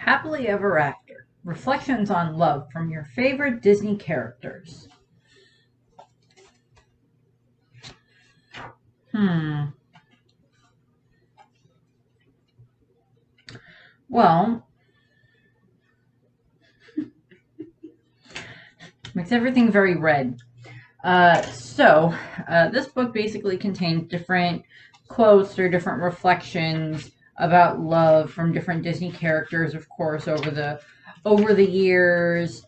Happily Ever After. Reflections on love from your favorite Disney characters. Hmm. Well, makes everything very red. This book basically contains different quotes or different reflections about love from different Disney characters, of course, over the years.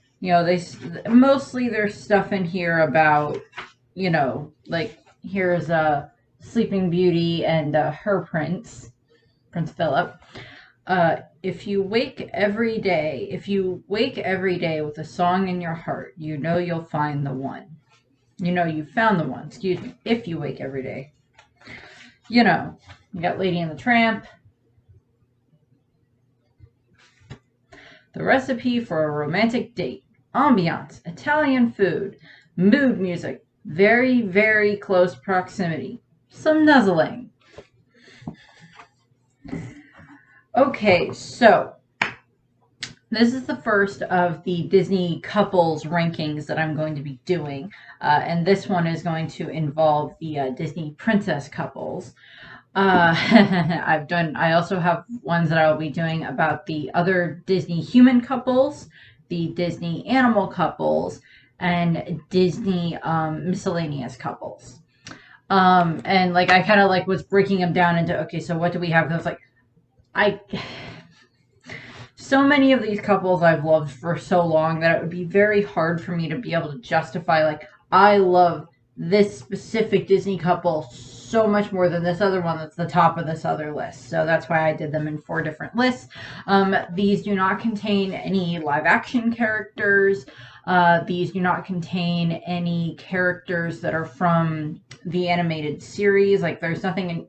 Mostly there's stuff in here about like here's Sleeping Beauty and her Prince Philip. If you wake every day with a song in your heart, you know you'll find the one. You know you found the one, excuse me, if you wake every day. You got Lady and the Tramp. The recipe for a romantic date. Ambiance, Italian food, mood music, very, very close proximity, some nuzzling. Okay, so this is the first of the Disney couples rankings that I'm going to be doing, and this one is going to involve the Disney princess couples. I also have ones that I will be doing about the other Disney human couples, the Disney animal couples, and Disney miscellaneous couples. And like I kind of like was breaking them down into, okay, so what do we have? And I was like, I so many of these couples I've loved for so long that it would be very hard for me to be able to justify, like, I love this specific Disney couple so much more than this other one that's the top of this other list. So that's why I did them in 4 different lists. These do not contain any live action characters. These do not contain any characters that are from the animated series. Like, there's nothing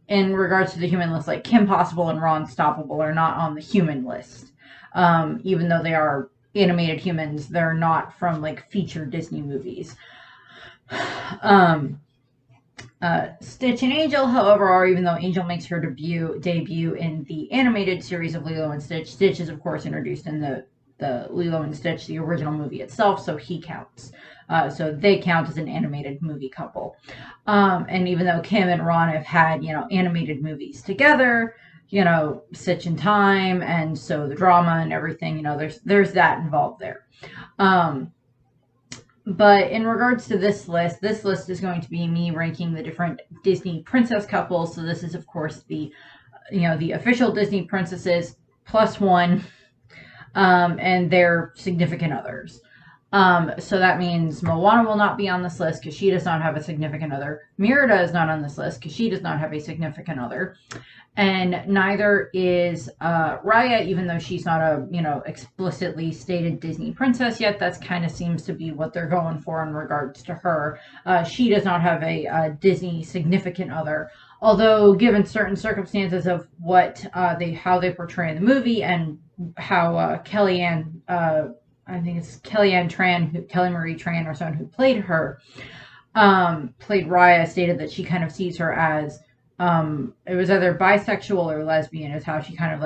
in regards to the human list, like Kim Possible and Raw Unstoppable are not on the human list. Even though they are animated humans, they're not from like featured Disney movies. Stitch and Angel, however, are, even though Angel makes her debut in the animated series of Lilo and Stitch. Stitch is, of course, introduced in the Lilo and Stitch, the original movie itself, so he counts. So they count as an animated movie couple. And even though Kim and Ron have had, animated movies together, Stitch in Time, and so the drama and everything, there's that involved there. But in regards to this list is going to be me ranking the different Disney princess couples. So this is, of course, the official Disney princesses plus one, and their significant others. So that means Moana will not be on this list because she does not have a significant other. Merida is not on this list because she does not have a significant other. And neither is Raya, even though she's not a, explicitly stated Disney princess yet. That's kind of seems to be what they're going for in regards to her. She does not have a Disney significant other. Although, given certain circumstances of how they portray in the movie and how Kellyanne, I think it's Kelly Marie Tran or someone who played her, played Raya, stated that she kind of sees her as, it was either bisexual or lesbian is how she kind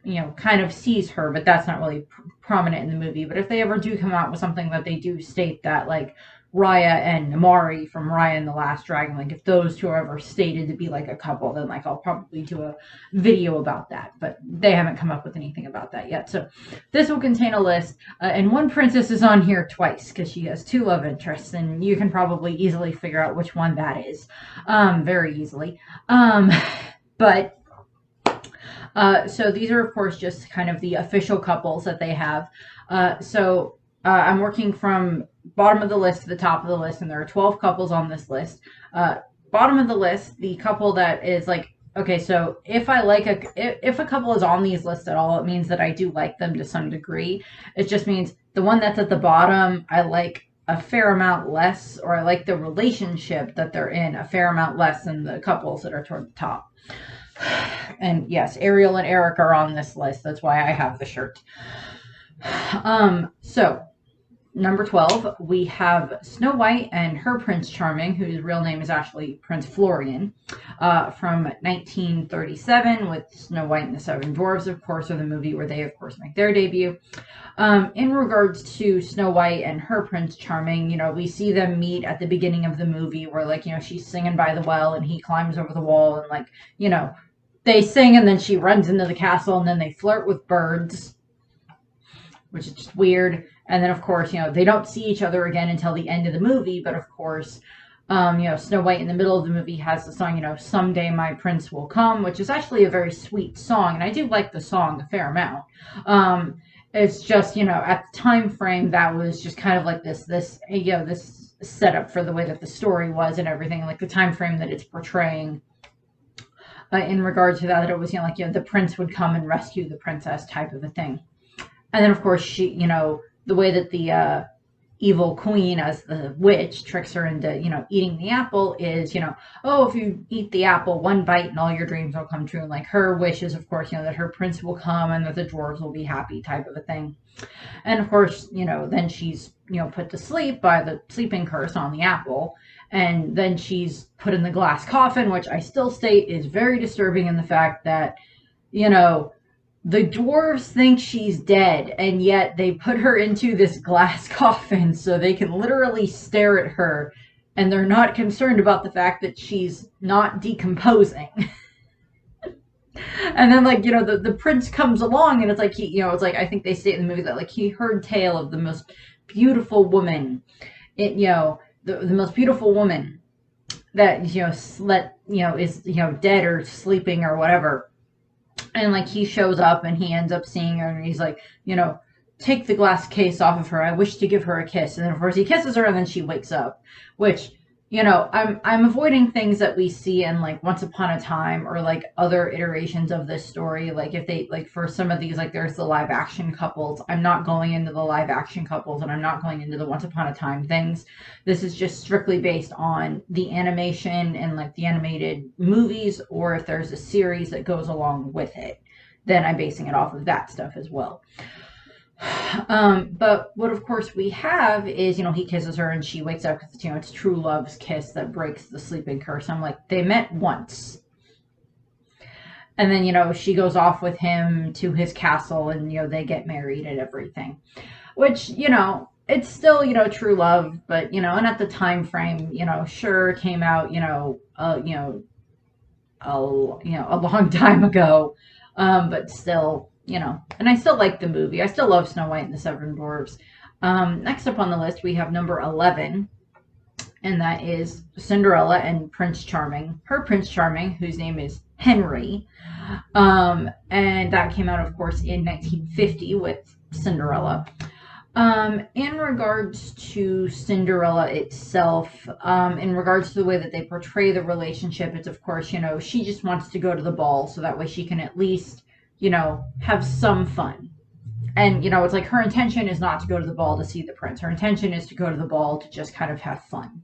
of sees her, but that's not really prominent in the movie. But if they ever do come out with something that they do state that, like, Raya and Namaari from Raya and the Last Dragon, like if those two are ever stated to be like a couple, then like I'll probably do a video about that, but they haven't come up with anything about that yet. So this will contain a list, and one princess is on here twice because she has 2 love interests, and you can probably easily figure out which one that is, very easily. But so these are, of course, just kind of the official couples that they have. I'm working from bottom of the list to the top of the list, and there are 12 couples on this list. Bottom of the list, the couple that is like, okay, so if a couple is on these lists at all, it means that I do like them to some degree. It just means the one that's at the bottom, I like a fair amount less, or I like the relationship that they're in a fair amount less than the couples that are toward the top. And yes, Ariel and Eric are on this list. That's why I have the shirt. So number 12, we have Snow White and her Prince Charming, whose real name is actually Prince Florian, from 1937 with Snow White and the Seven Dwarfs, of course, or the movie where they, of course, make their debut. In regards to Snow White and her Prince Charming, we see them meet at the beginning of the movie where, she's singing by the well and he climbs over the wall and, they sing and then she runs into the castle and then they flirt with birds, which is just weird. And then, of course, they don't see each other again until the end of the movie. But, of course, Snow White in the middle of the movie has the song, Someday My Prince Will Come, which is actually a very sweet song. And I do like the song a fair amount. It's just, at the time frame, that was just kind of like this setup for the way that the story was and everything, like the time frame that it's portraying. In regard to that, it was, the prince would come and rescue the princess type of a thing. And then, of course, she, the way that the evil queen as the witch tricks her into, eating the apple is, oh, if you eat the apple, one bite and all your dreams will come true. And like her wish is, of course, that her prince will come and that the dwarves will be happy type of a thing. And of course, then she's, put to sleep by the sleeping curse on the apple. And then she's put in the glass coffin, which I still state is very disturbing in the fact that, the dwarves think she's dead, and yet they put her into this glass coffin so they can literally stare at her, and they're not concerned about the fact that she's not decomposing. And then, the prince comes along, and it's like, I think they state in the movie that, he heard tale of the most beautiful woman, the most beautiful woman that, is, dead or sleeping or whatever. And, he shows up and he ends up seeing her and he's like, take the glass case off of her. I wish to give her a kiss. And then, of course, he kisses her and then she wakes up, which, I'm avoiding things that we see in, Once Upon a Time or, other iterations of this story. If they, for some of these, there's the live action couples. I'm not going into the live action couples and I'm not going into the Once Upon a Time things. This is just strictly based on the animation and, the animated movies, or if there's a series that goes along with it, then I'm basing it off of that stuff as well. But what, of course, we have is, he kisses her and she wakes up because, it's true love's kiss that breaks the sleeping curse. I'm like, they met once. And then, she goes off with him to his castle and, they get married and everything. Which, it's still, true love, but, and at the time frame, sure, came out, a long time ago. But still, and I still like the movie. I still love Snow White and the Seven Dwarfs. Next up on the list, we have number 11, and that is Cinderella and Prince Charming. Her Prince Charming, whose name is Henry. And that came out, of course, in 1950 with Cinderella. In regards to Cinderella itself, in regards to the way that they portray the relationship, it's, of course, she just wants to go to the ball so that way she can at least have some fun. And, it's her intention is not to go to the ball to see the prince. Her intention is to go to the ball to just kind of have fun.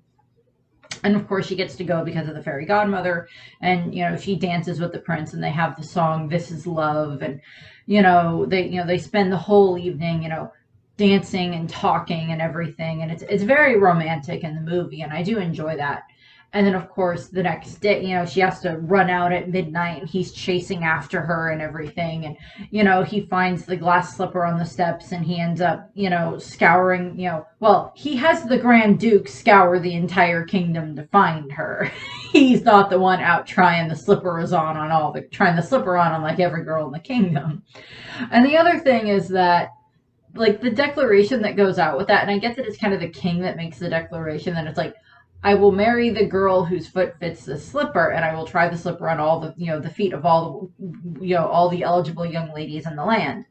And, of course, she gets to go because of the fairy godmother. And, she dances with the prince and they have the song, This Is Love. And, they spend the whole evening, dancing and talking and everything. And it's very romantic in the movie. And I do enjoy that. And then, of course, the next day, she has to run out at midnight and he's chasing after her and everything. And, he finds the glass slipper on the steps and he ends up, scouring, he has the Grand Duke scour the entire kingdom to find her. He's not the one out trying the slipper on like every girl in the kingdom. And the other thing is that, the declaration that goes out with that, and I get that it's kind of the king that makes the declaration, that it's I will marry the girl whose foot fits the slipper, and I will try the slipper on all the, the feet of all the eligible young ladies in the land.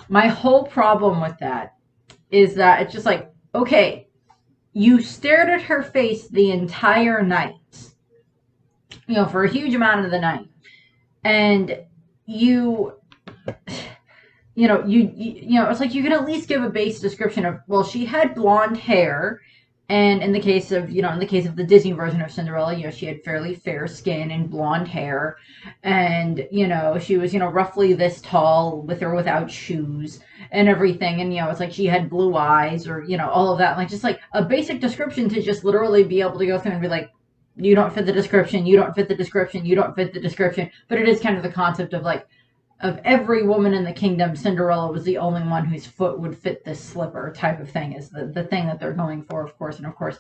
My whole problem with that is that it's just okay, you stared at her face the entire night, for a huge amount of the night, and it's you can at least give a base description of, well, she had blonde hair. And in the case of the Disney version of Cinderella, she had fairly fair skin and blonde hair. And, she was, roughly this tall with or without shoes. and everything. And, it's like she had blue eyes or, all of that. Like, just like a basic description to just literally be able to go through and be like, you don't fit the description, you don't fit the description, you don't fit the description. But it is kind of the concept of like, of every woman in the kingdom, Cinderella was the only one whose foot would fit this slipper type of thing is the thing that they're going for, of course. And of course,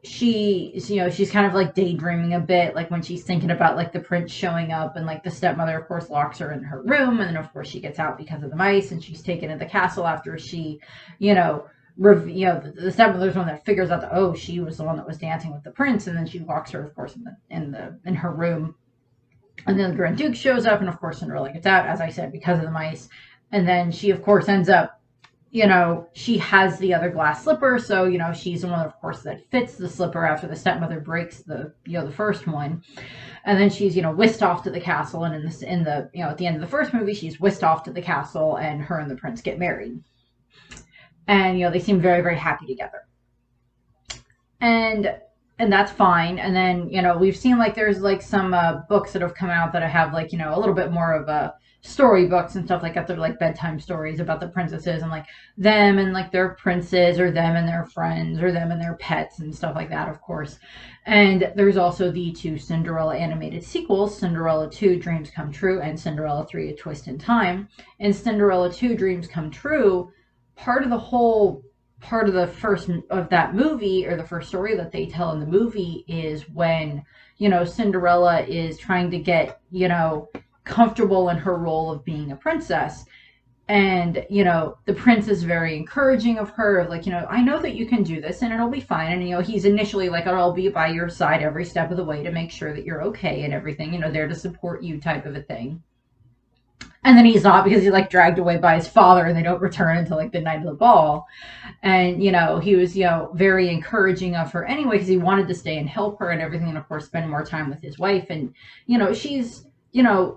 she's kind of like daydreaming a bit, like when she's thinking about like the prince showing up, and like the stepmother, of course, locks her in her room. And then of course she gets out because of the mice, and she's taken to the castle after she, the stepmother's one that figures out that, she was the one that was dancing with the prince. And then she locks her, of course, in her room. And then the Grand Duke shows up, and of course Cinderella gets out, as I said, because of the mice. And then she, of course, ends up, she has the other glass slipper, so, she's the one, of course, that fits the slipper after the stepmother breaks the first one. And then she's, whisked off to the castle, and at the end of the first movie, she's whisked off to the castle, and her and the prince get married. And, they seem very, very happy together. And that's fine. And then, we've seen like there's like some books that have come out that have like, a little bit more of story books and stuff like that. They're like bedtime stories about the princesses and like them and like their princes, or them and their friends, or them and their pets and stuff like that, of course. And there's also the 2 Cinderella animated sequels, Cinderella 2 Dreams Come True and Cinderella 3 A Twist in Time. And Cinderella 2 Dreams Come True, part of the first of that movie, or the first story that they tell in the movie, is when, Cinderella is trying to get, comfortable in her role of being a princess. And, the prince is very encouraging of her, of like, I know that you can do this and it'll be fine. And, he's initially like, I'll be by your side every step of the way to make sure that you're okay and everything, there to support you type of a thing. And then he's not, because he's like dragged away by his father, and they don't return until like the night of the ball. And, he was, very encouraging of her anyway, because he wanted to stay and help her and everything. And of course, spend more time with his wife. And,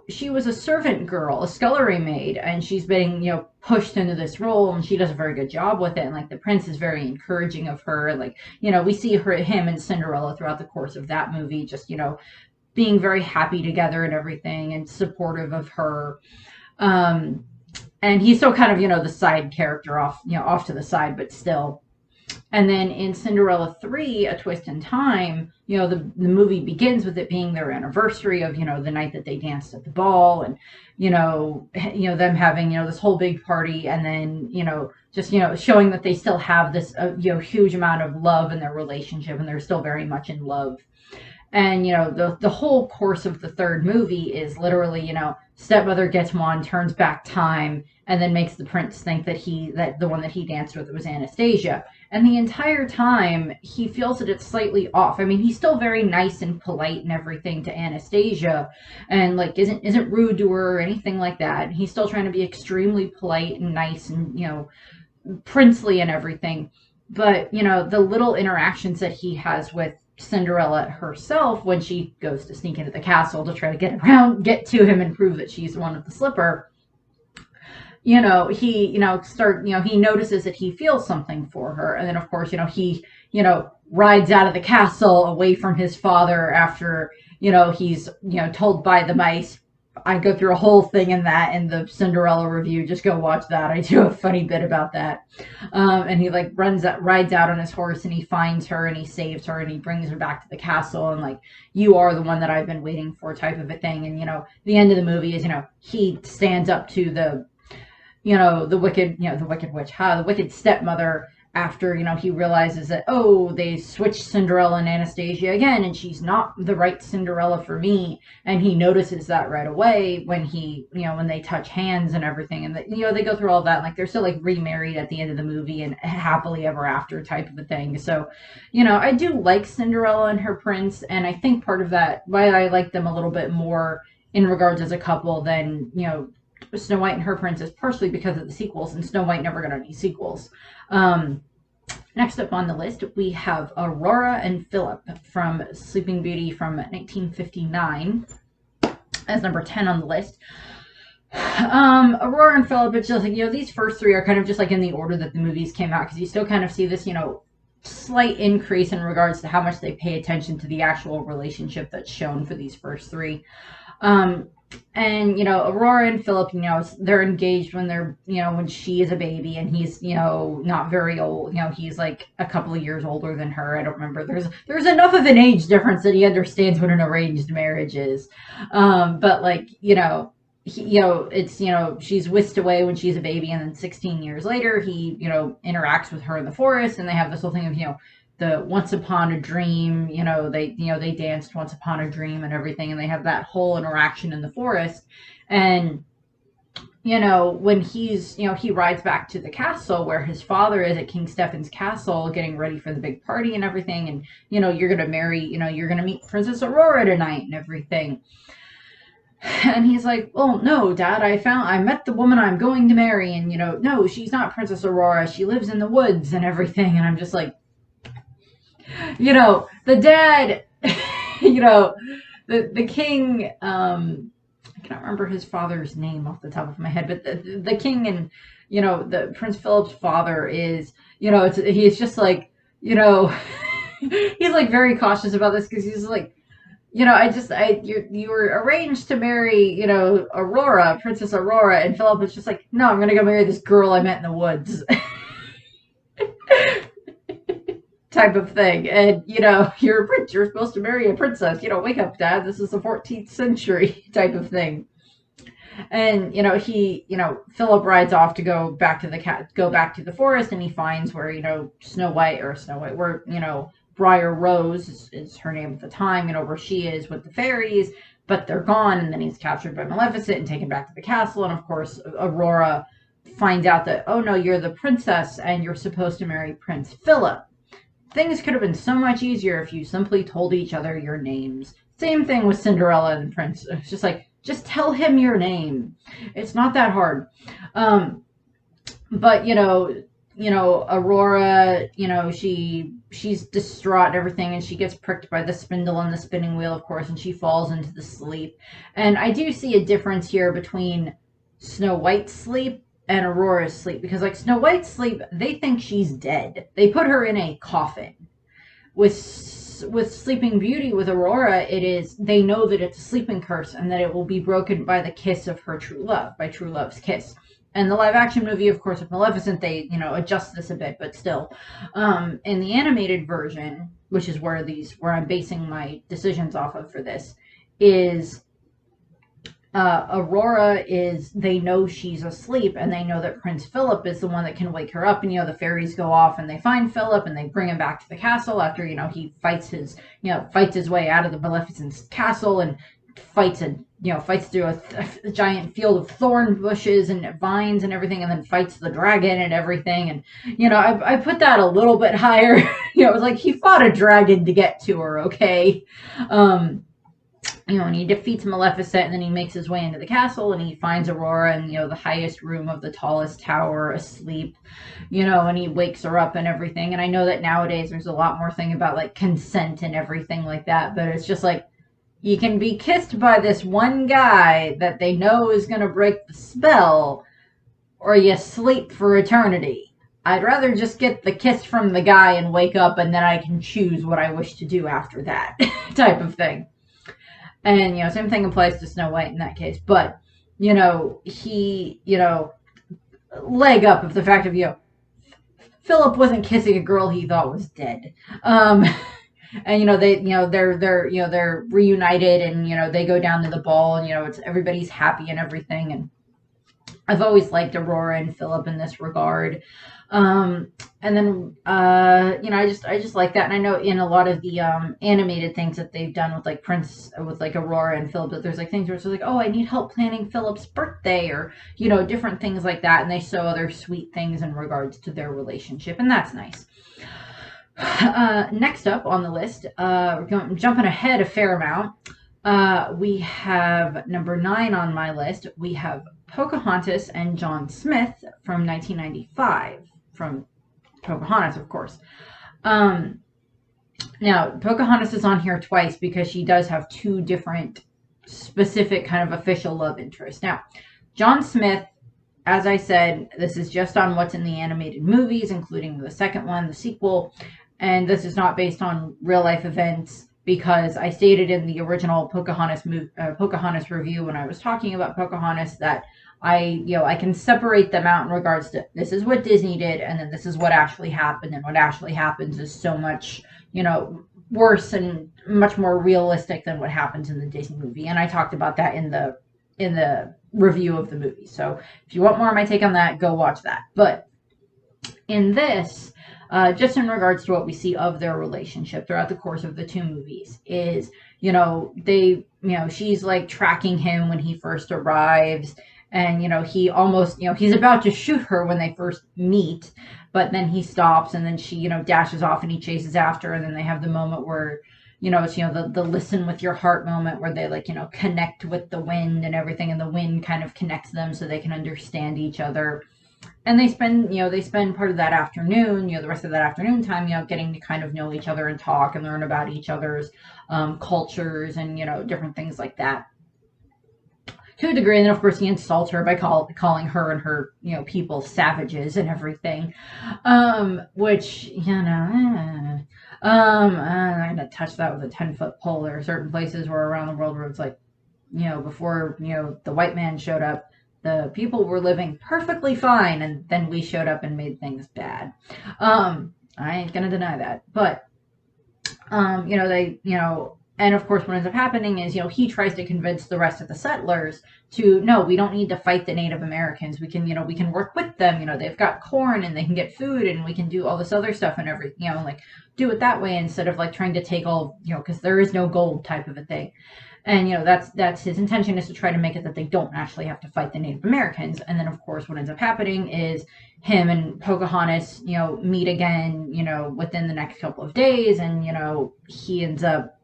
she was a servant girl, a scullery maid, and she's been, pushed into this role, and she does a very good job with it. And like the prince is very encouraging of her. And like, we see him and Cinderella throughout the course of that movie, just, being very happy together and everything, and supportive of her. And he's still kind of, the side character off to the side, but still. And then in Cinderella 3, A Twist in Time, the movie begins with it being their anniversary of, the night that they danced at the ball, and, them having, this whole big party, and then, just, showing that they still have this, huge amount of love in their relationship, and they're still very much in love. And, the whole course of the third movie is literally, stepmother gets wand, turns back time, and then makes the prince think that the one that he danced with was Anastasia. And the entire time, he feels that it's slightly off. I mean, he's still very nice and polite and everything to Anastasia, and like isn't rude to her or anything like that. He's still trying to be extremely polite and nice and, princely and everything. But, the little interactions that he has with Cinderella herself, when she goes to sneak into the castle to try to get to him and prove that she's the one with the slipper, he notices that he feels something for her. And then of course, he rides out of the castle away from his father after, he's, told by the mice. I go through a whole thing in the Cinderella review. Just go watch that. I do a funny bit about that. And he like rides out on his horse, and he finds her and he saves her and he brings her back to the castle, and like, you are the one that I've been waiting for type of a thing. And, the end of the movie is, he stands up to the wicked stepmother after, he realizes that, they switched Cinderella and Anastasia again, and she's not the right Cinderella for me. And he notices that right away when when they touch hands and everything. And, they go through all that. Like, they're still, like, remarried at the end of the movie and happily ever after type of a thing. So, I do like Cinderella and her prince. And I think part of that, why I like them a little bit more in regards as a couple than, Snow White and her prince, is partially because of the sequels, and Snow White never got any sequels. Next up on the list, we have Aurora and Philip from Sleeping Beauty from 1959 as number 10 on the list. Aurora and Philip, it's just like, these first three are kind of just like in the order that the movies came out, because you still kind of see this, slight increase in regards to how much they pay attention to the actual relationship that's shown for these first three. And, Aurora and Philip, they're engaged when they're, when she is a baby and he's, not very old. He's like a couple of years older than her. I don't remember. There's enough of an age difference that he understands what an arranged marriage is. But like, it's, she's whisked away when she's a baby, and then 16 years later, he, interacts with her in the forest, and they have this whole thing of, the Once Upon a Dream, they danced Once Upon a Dream and everything, and they have that whole interaction in the forest. And, when he's, he rides back to the castle where his father is at King Stephen's castle getting ready for the big party and everything. And, you're going to marry, you're going to meet Princess Aurora tonight and everything. And he's like, well, no, Dad, I met the woman I'm going to marry. And, no, she's not Princess Aurora. She lives in the woods and everything. And I'm just like, the dad, the king, I can't remember his father's name off the top of my head, but the king and, the Prince Philip's father is, he's just like, he's like very cautious about this because he's like, you were arranged to marry, Aurora, Princess Aurora, and Philip is just like, no, I'm going to go marry this girl I met in the woods. Type of thing. And, you're a prince, you're supposed to marry a princess. Wake up, Dad. This is the 14th century type of thing. And, Philip rides off to go back to the forest, and he finds where, where, Briar Rose is her name at the time, where she is with the fairies, but they're gone, and then he's captured by Maleficent and taken back to the castle, and of course, Aurora finds out that, oh no, you're the princess, and you're supposed to marry Prince Philip. Things could have been so much easier if you simply told each other your names. Same thing with Cinderella and the prince. It's just like, just tell him your name. It's not that hard. But, Aurora, she's distraught and everything, and she gets pricked by the spindle on the spinning wheel, of course, and she falls into the sleep. And I do see a difference here between Snow White's sleep and Aurora's sleep, because like Snow White's sleep, they think she's dead. They put her in a coffin. With Sleeping Beauty, with Aurora, they know that it's a sleeping curse and that it will be broken by the kiss of her true love, by true love's kiss. And the live action movie, of course, of Maleficent, they, adjust this a bit, but still. In the animated version, which is where I'm basing my decisions off of for this, is Aurora they know she's asleep, and they know that Prince Philip is the one that can wake her up, and, the fairies go off and they find Philip and they bring him back to the castle after, he fights his way out of the Maleficent's castle and fights through a giant field of thorn bushes and vines and everything, and then fights the dragon and everything. And, I put that a little bit higher. It was like he fought a dragon to get to her, okay? And he defeats Maleficent, and then he makes his way into the castle, and he finds Aurora in, the highest room of the tallest tower, asleep, and he wakes her up and everything. And I know that nowadays there's a lot more thing about, like, consent and everything like that, but it's just like, you can be kissed by this one guy that they know is going to break the spell, or you sleep for eternity. I'd rather just get the kiss from the guy and wake up, and then I can choose what I wish to do after that type of thing. And, same thing applies to Snow White in that case. But, he, leg up of the fact of, Philip wasn't kissing a girl he thought was dead. And, they're reunited, and, they go down to the ball, and, it's everybody's happy and everything. And I've always liked Aurora and Philip in this regard. And then, I just like that. And I know in a lot of the, animated things that they've done with like Aurora and Philip, that there's like things where it's like, oh, I need help planning Philip's birthday, or, different things like that. And they show other sweet things in regards to their relationship. And that's nice. Next up on the list, we're jumping ahead a fair amount. We have number 9 on my list. We have Pocahontas and John Smith from 1995, from Pocahontas, of course. Now, Pocahontas is on here twice because she does have 2 different specific kind of official love interests. Now, John Smith, as I said, this is just on what's in the animated movies, including the second one, the sequel, and this is not based on real life events. because I stated in the original Pocahontas review when I was talking about Pocahontas that I can separate them out in regards to this is what Disney did, and then this is what actually happened, and what actually happens is so much, worse and much more realistic than what happens in the Disney movie. And I talked about that in the review of the movie. So if you want more of my take on that, go watch that. But in this, just in regards to what we see of their relationship throughout the course of the two movies is, she's like tracking him when he first arrives, and, he almost, he's about to shoot her when they first meet, but then he stops, and then she, dashes off, and he chases after, and then they have the moment where, it's, the listen with your heart moment where they like, connect with the wind and everything, and the wind kind of connects them so they can understand each other. And they spend part of that afternoon, the rest of that afternoon time, getting to kind of know each other and talk and learn about each other's cultures and, different things like that. To a degree, and then of course he insults her by calling her and her, people savages and everything, which, I'm gonna touch that with a 10-foot pole. There are certain places where around the world where it's like, before, the white man showed up, the people were living perfectly fine, and then we showed up and made things bad. I ain't gonna deny that, but, and of course, what ends up happening is, he tries to convince the rest of the settlers to, no, we don't need to fight the Native Americans. We can, we can work with them. They've got corn and they can get food, and we can do all this other stuff and everything, like do it that way instead of like trying to take all, because there is no gold type of a thing. And, that's his intention, is to try to make it that they don't actually have to fight the Native Americans. And then, of course, what ends up happening is him and Pocahontas, meet again, within the next couple of days. And, he ends up,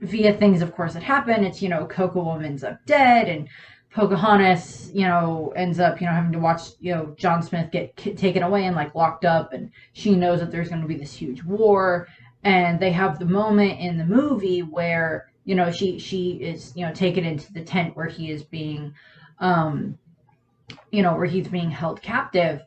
via things, of course, that happen. It's, Coco ends up dead, and Pocahontas, ends up, having to watch, John Smith get taken away and like locked up. And she knows that there's going to be this huge war. And they have the moment in the movie where, she is, taken into the tent where he is being, where he's being held captive.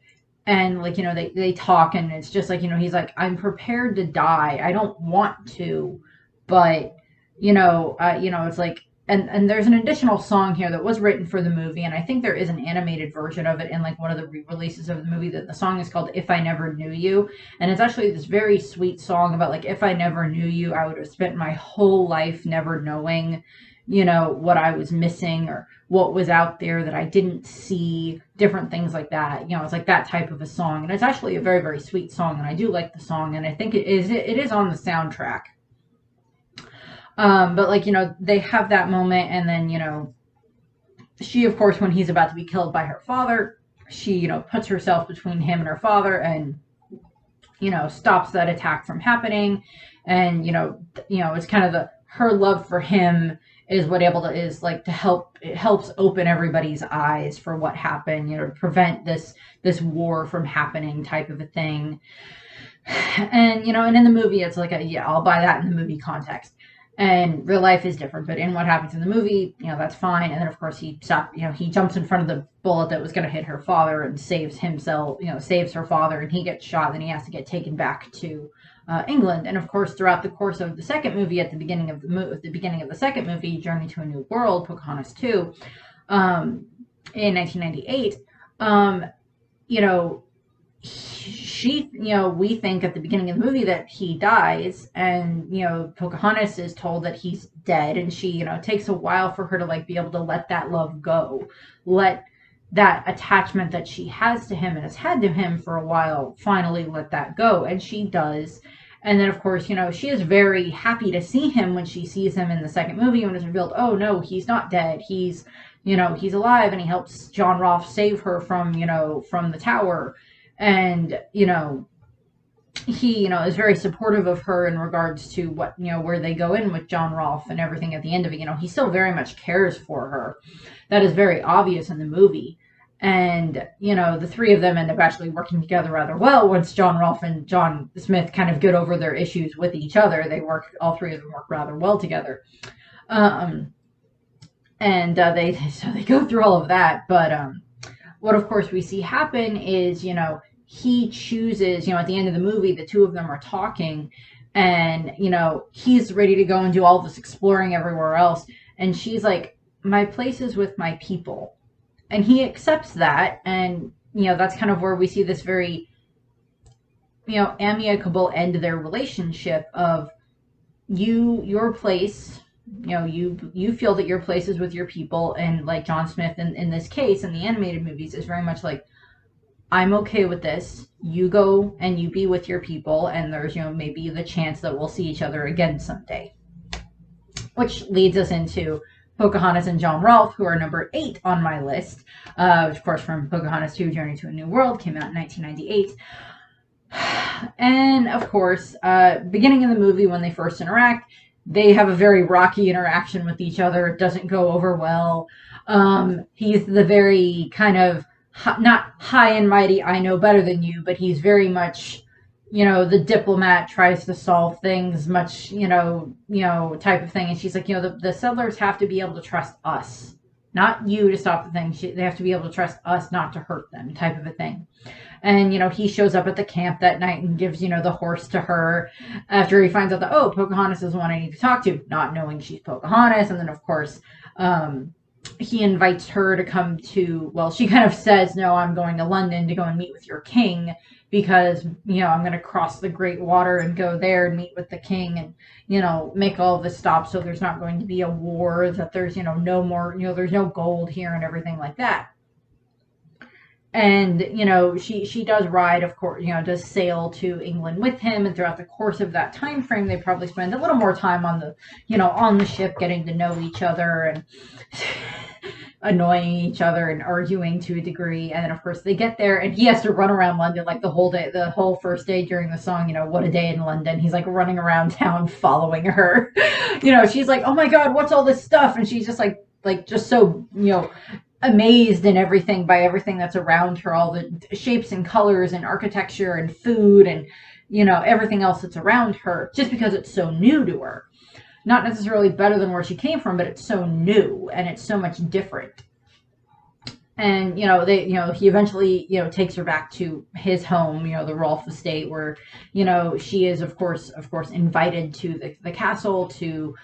And like, they talk, and it's just like, he's like, I'm prepared to die. I don't want to, but, it's like, and there's an additional song here that was written for the movie, and I think there is an animated version of it in like one of the re-releases of the movie. That the song is called "If I Never Knew You," and it's actually this very sweet song about like, if I never knew you, I would have spent my whole life never knowing, what I was missing or what was out there that I didn't see, different things like that. It's like that type of a song, and it's actually a very, very sweet song, and I do like the song, and I think it is on the soundtrack. But like, they have that moment, and then, she, of course, when he's about to be killed by her father, she, puts herself between him and her father and, stops that attack from happening. And, it's kind of her love for him is what is like to help, it helps open everybody's eyes for what happened, to prevent this war from happening type of a thing. And, and in the movie, it's like, I'll buy that in the movie context. And real life is different, but in what happens in the movie, that's fine. And then, of course, he jumps in front of the bullet that was going to hit her father and saves himself, saves her father, and he gets shot. Then he has to get taken back to England. And of course, throughout the course of the second movie, at the beginning of the second movie, Journey to a New World, Pocahontas 2, in 1998, she, we think at the beginning of the movie that he dies, and, Pocahontas is told that he's dead, and she, takes a while for her to like be able to let that love go, let that attachment that she has to him and has had to him for a while, finally let that go. And she does. And then, of course, she is very happy to see him when she sees him in the second movie, when it's revealed, oh no, he's not dead. He's, he's alive, and he helps John Rolfe save her from, from the tower. And, he, is very supportive of her in regards to what, where they go in with John Rolfe and everything at the end of it. He still very much cares for her. That is very obvious in the movie. And, the three of them end up actually working together rather well once John Rolfe and John Smith kind of get over their issues with each other. All three of them work rather well together. And they go through all of that. But what, of course, we see happen is, he chooses, at the end of the movie, the two of them are talking, and, you know, he's ready to go and do all this exploring everywhere else. And she's like, my place is with my people. And he accepts that. And, you know, that's kind of where we see this very, you know, amicable end to their relationship of your place, you know, you feel that your place is with your people. And like John Smith in this case, in the animated movies, is very much like, I'm okay with this. You go and you be with your people, and there's, you know, maybe the chance that we'll see each other again someday. Which leads us into Pocahontas and John Rolfe, who are number 8 on my list. Of course, from Pocahontas 2, Journey to a New World, came out in 1998. And, of course, beginning of the movie, when they first interact, they have a very rocky interaction with each other. It doesn't go over well. He's the very kind of, not high and mighty, I know better than you, but he's very much, you know, the diplomat, tries to solve things, much, you know, type of thing. And she's like, you know, the settlers have to be able to trust us, not you to stop the thing. They have to be able to trust us not to hurt them, type of a thing. And, you know, he shows up at the camp that night and gives, you know, the horse to her after he finds out that, oh, Pocahontas is the one I need to talk to, not knowing she's Pocahontas. And then, of course, he invites her to come to, well, she kind of says, no, I'm going to London to go and meet with your king, because, you know, I'm going to cross the Great Water and go there and meet with the king and, you know, make all this stop so there's not going to be a war, that there's, you know, no more, you know, there's no gold here and everything like that. And, you know, she does ride, of course, you know, does sail to England with him. And throughout the course of that time frame, they probably spend a little more time on the, you know, on the ship, getting to know each other and annoying each other and arguing to a degree. And then, of course, they get there and he has to run around London like the whole day, the whole first day during the song, you know, What a Day in London. He's like running around town following her. You know, she's like, oh my God, what's all this stuff? And she's just like just so, you know, amazed and everything by everything that's around her, all the shapes and colors and architecture and food and, you know, everything else that's around her, just because it's so new to her. Not necessarily better than where she came from, but it's so new and it's so much different. And, you know, he eventually, you know, takes her back to his home, you know, the Rolfe estate, where, you know, she is of course invited to the castle to,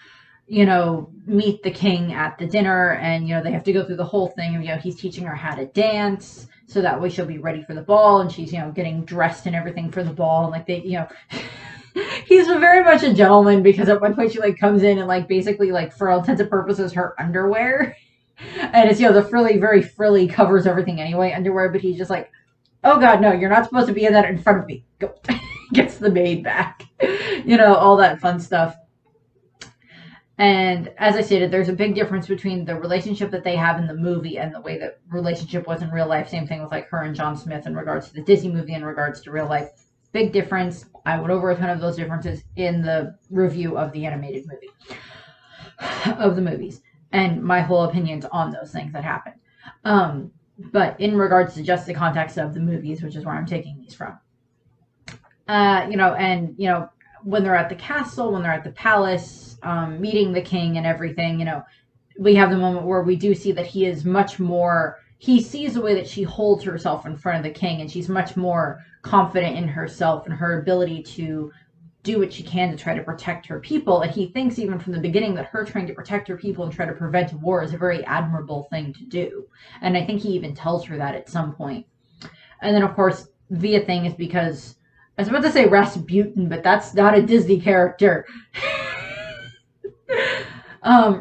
you know, meet the king at the dinner. And, you know, they have to go through the whole thing of, you know, he's teaching her how to dance so that way she'll be ready for the ball, and she's, you know, getting dressed and everything for the ball. And like, they, you know, he's very much a gentleman, because at one point she like comes in and like basically like, for all intents and purposes, her underwear, and it's, you know, the frilly, very frilly, covers everything anyway, underwear, but he's just like, oh God, no, you're not supposed to be in that in front of me. Go. Gets the maid back, you know, all that fun stuff. And as I stated, there's a big difference between the relationship that they have in the movie and the way that relationship was in real life. Same thing with like her and John Smith in regards to the Disney movie, in regards to real life. Big difference. I went over a ton of those differences in the review of the animated movie, of the movies, and my whole opinions on those things that happened. But in regards to just the context of the movies, which is where I'm taking these from, you know, and, you know, when they're at the castle, when they're at the palace, meeting the king and everything, you know, we have the moment where we do see that he is much more, he sees the way that she holds herself in front of the king, and she's much more confident in herself and her ability to do what she can to try to protect her people. And he thinks even from the beginning that her trying to protect her people and try to prevent war is a very admirable thing to do. And I think he even tells her that at some point. And then, of course, the thing is, because I was about to say Rasputin, but that's not a Disney character.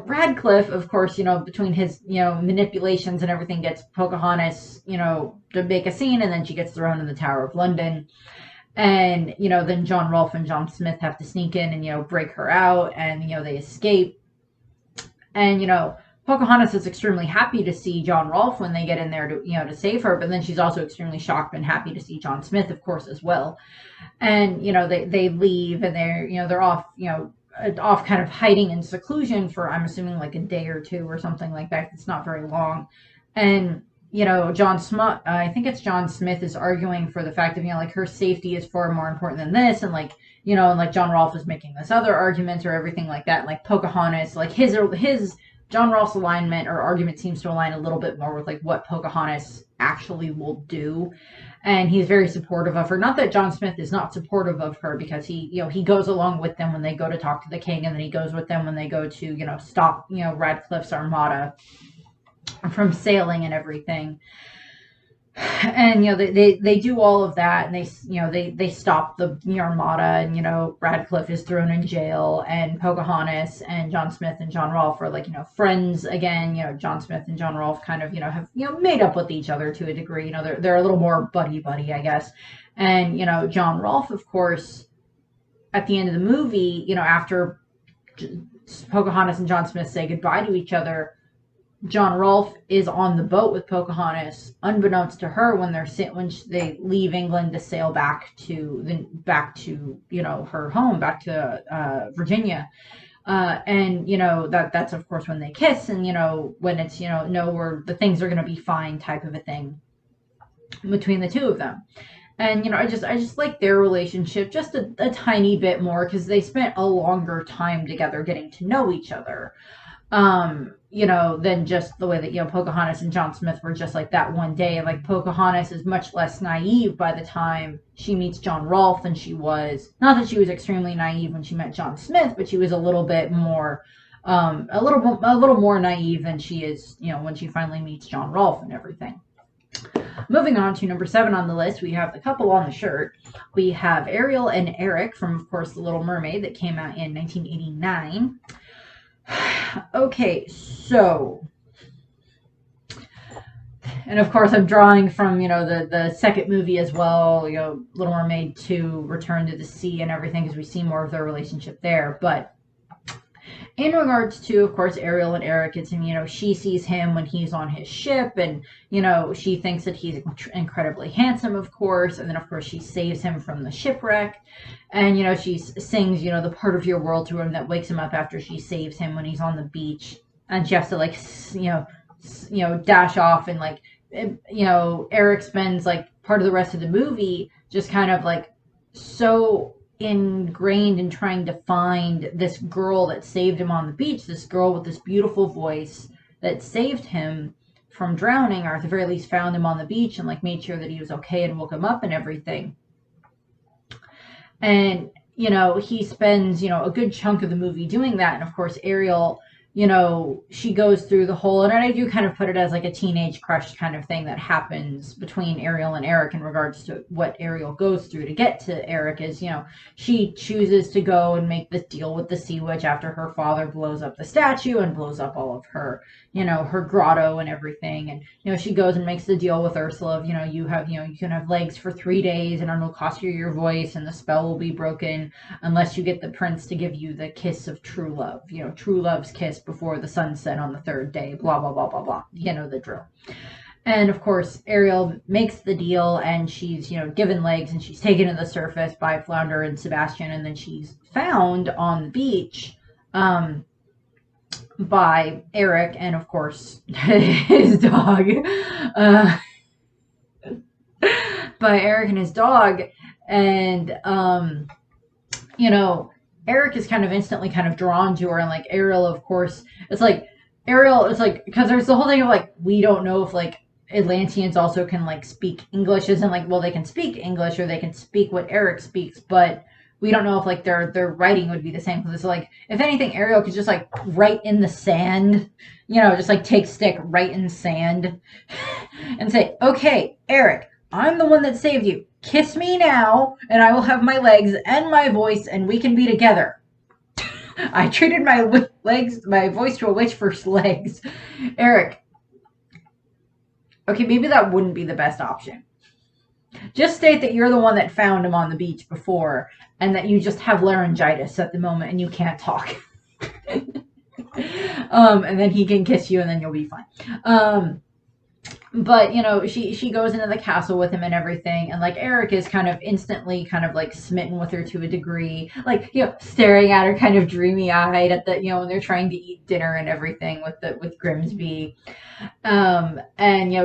Radcliffe, of course, you know, between his, you know, manipulations and everything, gets Pocahontas, you know, to make a scene, and then she gets thrown in the Tower of London. And, you know, then John Rolfe and John Smith have to sneak in and, you know, break her out, and, you know, they escape. And, you know, Pocahontas is extremely happy to see John Rolfe when they get in there to, you know, to save her, but then she's also extremely shocked and happy to see John Smith, of course, as well. And, you know, they leave, and they're, you know, they're off, you know, off kind of hiding in seclusion for, I'm assuming, like a day or two or something like that. It's not very long. And, you know, I think it's John Smith is arguing for the fact of, you know, like, her safety is far more important than this. And like, you know, and like John Rolfe is making this other argument or everything like that. Like Pocahontas, like his John Rolfe's alignment or argument seems to align a little bit more with like what Pocahontas actually will do. and he's very supportive of her. Not that John Smith is not supportive of her, because he goes along with them when they go to talk to the king, and then he goes with them when they go to stop Radcliffe's armada from sailing and everything. And they do all of that, and they stop the armada, and Radcliffe is thrown in jail, and Pocahontas and John Smith and John Rolfe are like friends again. John Smith and John Rolfe kind of have made up with each other to a degree. They're a little more buddy I guess. And John Rolfe, of course, at the end of the movie, after Pocahontas and John Smith say goodbye to each other, John Rolfe is on the boat with Pocahontas, unbeknownst to her, when they leave England to sail back to her home, back to Virginia, and that's of course when they kiss, and when it's the things are gonna be fine type of a thing between the two of them. And I just like their relationship just a tiny bit more, because they spent a longer time together getting to know each other. Than just the way that, Pocahontas and John Smith were just like that one day. And like Pocahontas is much less naive by the time she meets John Rolfe than she was. Not that she was extremely naive when she met John Smith, but she was a little bit more, a little more naive than she is, when she finally meets John Rolfe and everything. Moving on to number 7 on the list, we have the couple on the shirt. We have Ariel and Eric from, of course, The Little Mermaid, that came out in 1989. Okay, so, and of course I'm drawing from, the second movie as well, Little Mermaid 2, Return to the Sea and everything, because we see more of their relationship there. But in regards to, of course, Ariel and Eric, it's, she sees him when he's on his ship, and, she thinks that he's incredibly handsome, of course, and then, of course, she saves him from the shipwreck, and, she sings, the part of your world to him that wakes him up after she saves him when he's on the beach, and she has to, like, dash off, and, like, Eric spends, like, part of the rest of the movie just kind of, like, so ingrained in trying to find this girl that saved him on the beach, this girl with this beautiful voice that saved him from drowning, or at the very least found him on the beach and like made sure that he was okay and woke him up and everything. And he spends a good chunk of the movie doing that. And of course Ariel, she goes through the whole, and I do kind of put it as like a teenage crush kind of thing that happens between Ariel and Eric in regards to what Ariel goes through to get to Eric, is, she chooses to go and make this deal with the Sea Witch after her father blows up the statue and blows up all of her, her grotto and everything. And, she goes and makes the deal with Ursula of, you can have legs for 3 days and it'll cost you your voice and the spell will be broken unless you get the prince to give you the kiss of true love, true love's kiss before the sunset on the 3rd day, blah, blah, blah, blah, blah. The drill. And of course, Ariel makes the deal, and she's, given legs, and she's taken to the surface by Flounder and Sebastian, and then she's found on the beach by Eric and, of course, his dog. By Eric and his dog. And, Eric is kind of instantly kind of drawn to her, and like Ariel, of course, because there's the whole thing of like, we don't know if like Atlanteans also can like speak English, isn't like, well, they can speak English or they can speak what Eric speaks, but we don't know if like their writing would be the same. Because it's like, if anything, Ariel could just like write in the sand, just like take stick, write in sand, and say, okay, Eric, I'm the one that saved you. Kiss me now, and I will have my legs and my voice, and we can be together. I treated my voice to a witch for legs. Eric. Okay, maybe that wouldn't be the best option. Just state that you're the one that found him on the beach before, and that you just have laryngitis at the moment and you can't talk. And then he can kiss you, and then you'll be fine. But, she goes into the castle with him and everything. And, like, Eric is kind of instantly kind of, like, smitten with her to a degree. Like, staring at her kind of dreamy-eyed at the, when they're trying to eat dinner and everything with Grimsby. And,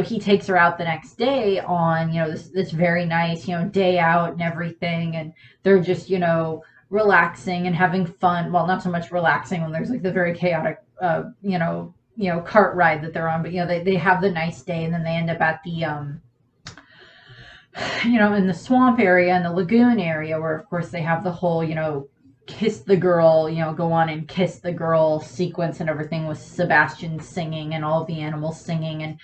he takes her out the next day on, this very nice, day out and everything. And they're just, relaxing and having fun. Well, not so much relaxing when there's, like, the very chaotic, cart ride that they're on, but they have the nice day, and then they end up at the in the swamp area and the lagoon area, where of course they have the whole, kiss the girl, go on and kiss the girl sequence and everything, with Sebastian singing and all the animals singing, and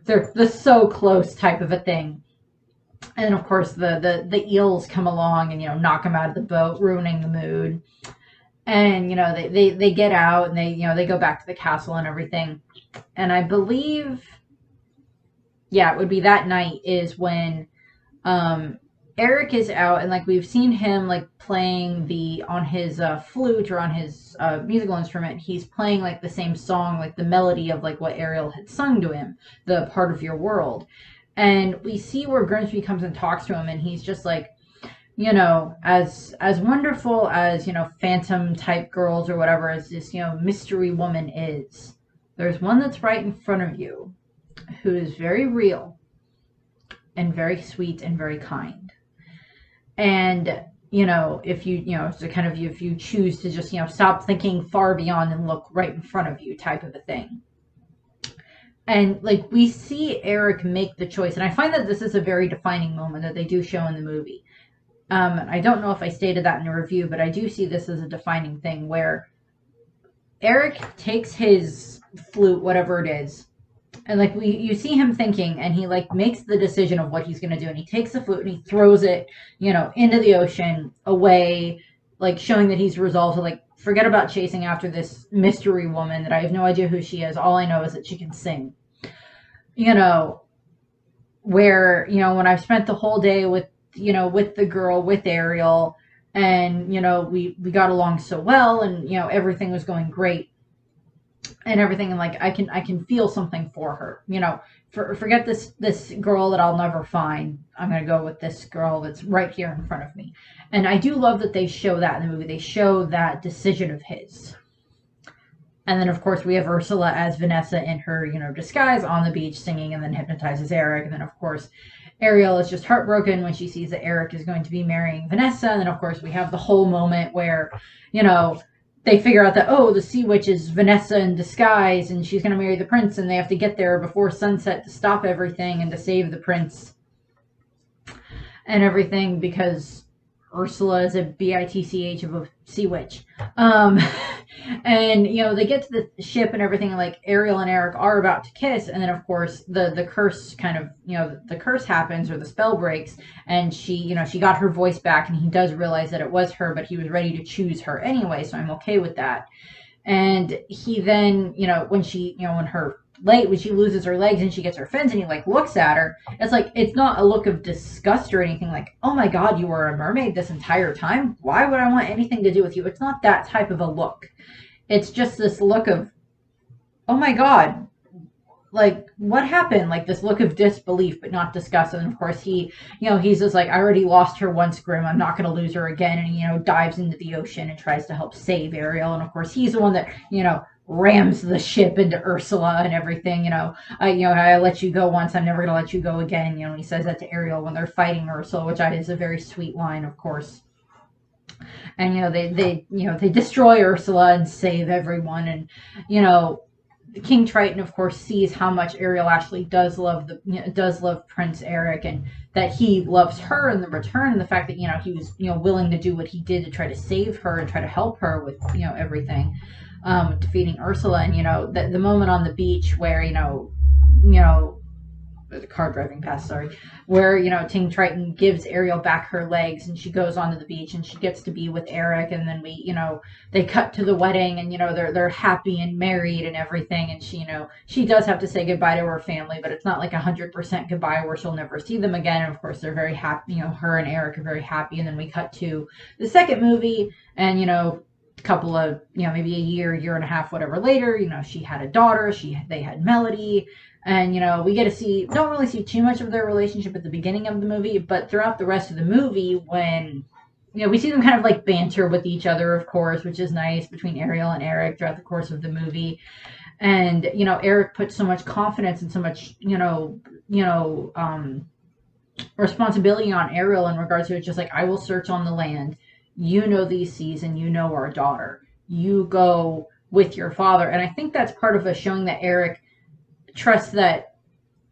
they're so close type of a thing. And of course the eels come along and knock them out of the boat, ruining the mood. And they get out, and they go back to the castle and everything. And I believe, yeah, it would be that night is when Eric is out, and like we've seen him like playing on his flute, or on his musical instrument. He's playing like the same song, like the melody of like what Ariel had sung to him, the Part of Your World. And we see where Grimsby comes and talks to him, and he's just like, as wonderful as phantom type girls or whatever, as this mystery woman is, there's one that's right in front of you, who is very real and very sweet and very kind. And if if you choose to just stop thinking far beyond and look right in front of you, type of a thing. And like we see Eric make the choice, and I find that this is a very defining moment that they do show in the movie. I don't know if I stated that in the review, but I do see this as a defining thing, where Eric takes his flute, whatever it is, and like you see him thinking, and he like makes the decision of what he's going to do, and he takes the flute and he throws it, into the ocean, away, like showing that he's resolved to like forget about chasing after this mystery woman that I have no idea who she is. All I know is that she can sing. Where when I've spent the whole day with the girl, with Ariel, and we got along so well, and everything was going great and everything, and like I can feel something for her. Forget this girl that I'll never find. I'm gonna go with this girl that's right here in front of me. And I do love that they show that in the movie. They show that decision of his. And then of course we have Ursula as Vanessa in her disguise on the beach singing, and then hypnotizes Eric. And then of course Ariel is just heartbroken when she sees that Eric is going to be marrying Vanessa. And then of course we have the whole moment where they figure out that, oh, the sea witch is Vanessa in disguise, and she's going to marry the prince, and they have to get there before sunset to stop everything and to save the prince and everything, because Ursula is a bitch of a sea witch. And they get to the ship and everything, and like Ariel and Eric are about to kiss, and then of course the curse kind of the curse happens, or the spell breaks, and she got her voice back, and he does realize that it was her, but he was ready to choose her anyway, so I'm okay with that. And he then when she when she loses her legs and she gets her fins, and he like looks at her, it's like, it's not a look of disgust or anything like, oh my god, you were a mermaid this entire time, why would I want anything to do with you? It's not that type of a look. It's just this look of, oh my god, like what happened, like this look of disbelief but not disgust. And of course he's just like, I already lost her once, Grim, I'm not going to lose her again. And he dives into the ocean and tries to help save Ariel. And of course he's the one that rams the ship into Ursula and everything. I let you go once, I'm never gonna let you go again. He says that to Ariel when they're fighting Ursula, which is a very sweet line, of course. And they destroy Ursula and save everyone. And King Triton, of course, sees how much Ariel actually does love Prince Eric, and that he loves her in the return, and the fact that he was willing to do what he did to try to save her and try to help her with everything. Defeating Ursula. And the moment on the beach where the car driving past, sorry, where King Triton gives Ariel back her legs, and she goes onto the beach and she gets to be with Eric. And then they cut to the wedding, and they're happy and married and everything. And she does have to say goodbye to her family, but it's not like 100% goodbye where she'll never see them again. And of course they're very happy, her and Eric are very happy. And then we cut to the second movie, and couple of maybe a year and a half, whatever, later, she had a daughter, they had Melody. And we get to don't really see too much of their relationship at the beginning of the movie, but throughout the rest of the movie, when we see them kind of like banter with each other, of course, which is nice, between Ariel and Eric throughout the course of the movie. And Eric puts so much confidence and so much responsibility on Ariel in regards to it, just like, I will search on the land, these seas, and our daughter, you go with your father. And I think that's part of us showing that Eric trusts that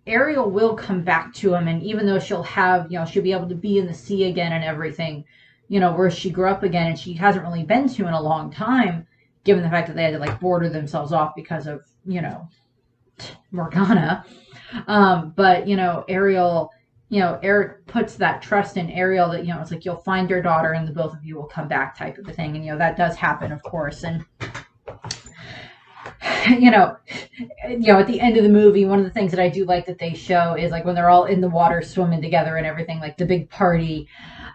Ariel will come back to him, and even though she'll have, she'll be able to be in the sea again and everything, where she grew up again, and she hasn't really been to in a long time, given the fact that they had to like border themselves off because of, Morgana. But, Ariel, Eric puts that trust in Ariel that, it's like, you'll find your daughter and the both of you will come back type of a thing. And, that does happen, of course. And, at the end of the movie, one of the things that I do like that they show is like when they're all in the water swimming together and everything, like the big party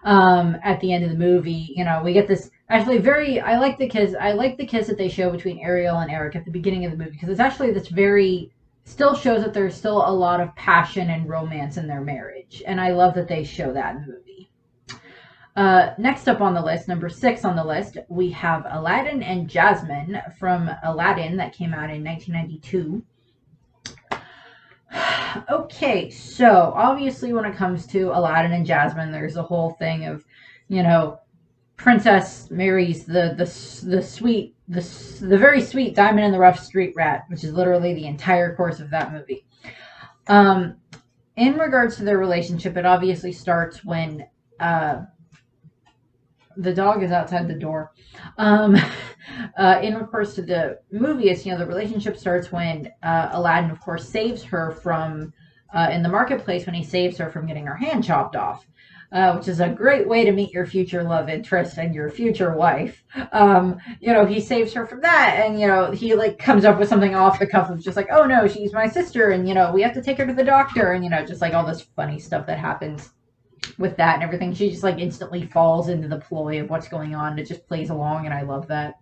at the end of the movie, we get this actually I like the kiss that they show between Ariel and Eric at the beginning of the movie, because it's actually this still shows that there's still a lot of passion and romance in their marriage, and I love that they show that in the movie. Next up on the list, number 6 on the list, we have Aladdin and Jasmine from Aladdin that came out in 1992. Okay, so obviously when it comes to Aladdin and Jasmine, there's a whole thing of, princess marries the very sweet diamond in the rough street rat, which is literally the entire course of that movie. In regards to their relationship, it obviously starts when the dog is outside the door. In regards to the movie, it's, the relationship starts when Aladdin, of course, saves her from, in the marketplace, when he saves her from getting her hand chopped off, which is a great way to meet your future love interest and your future wife. He saves her from that, and, he, like, comes up with something off the cuff of just like, oh, no, she's my sister, and, we have to take her to the doctor, and, just, like, all this funny stuff that happens with that and everything. She just like instantly falls into the ploy of what's going on. It just plays along, and I love that.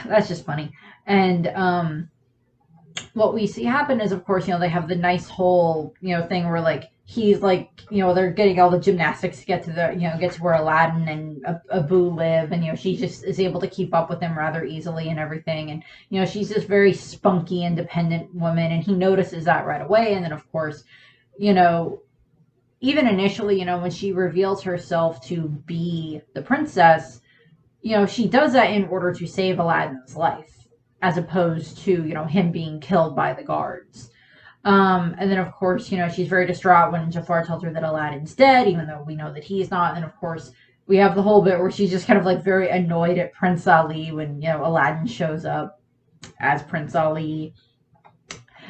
That's just funny. And what we see happen is, of course, they have the nice whole thing where like he's like they're getting all the gymnastics to get to the get to where Aladdin and Abu live, and she just is able to keep up with them rather easily and everything, and she's this very spunky, independent woman, and he notices that right away. And then of course, even initially, when she reveals herself to be the princess, she does that in order to save Aladdin's life, as opposed to, him being killed by the guards. And then, of course, she's very distraught when Jafar tells her that Aladdin's dead, even though we know that he's not. And, of course, we have the whole bit where she's just kind of, like, very annoyed at Prince Ali when, Aladdin shows up as Prince Ali.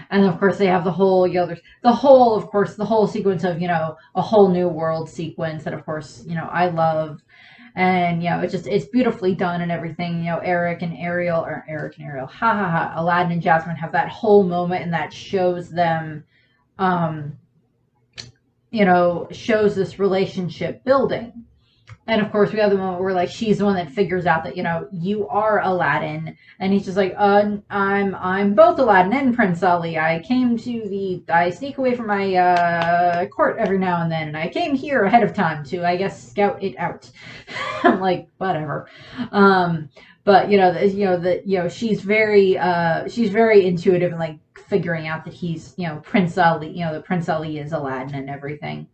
And of course they have the whole, there's the whole sequence of, a whole new world sequence that of course, I love. And, it's beautifully done and everything. Aladdin and Jasmine have that whole moment, and that shows them, shows this relationship building. And of course, we have the moment where like she's the one that figures out that you are Aladdin, and he's just like, I'm both Aladdin and Prince Ali. I sneak away from my court every now and then, and I came here ahead of time to, I guess, scout it out. I'm like, whatever. But she's very intuitive and like figuring out that he's Prince Ali. That Prince Ali is Aladdin and everything.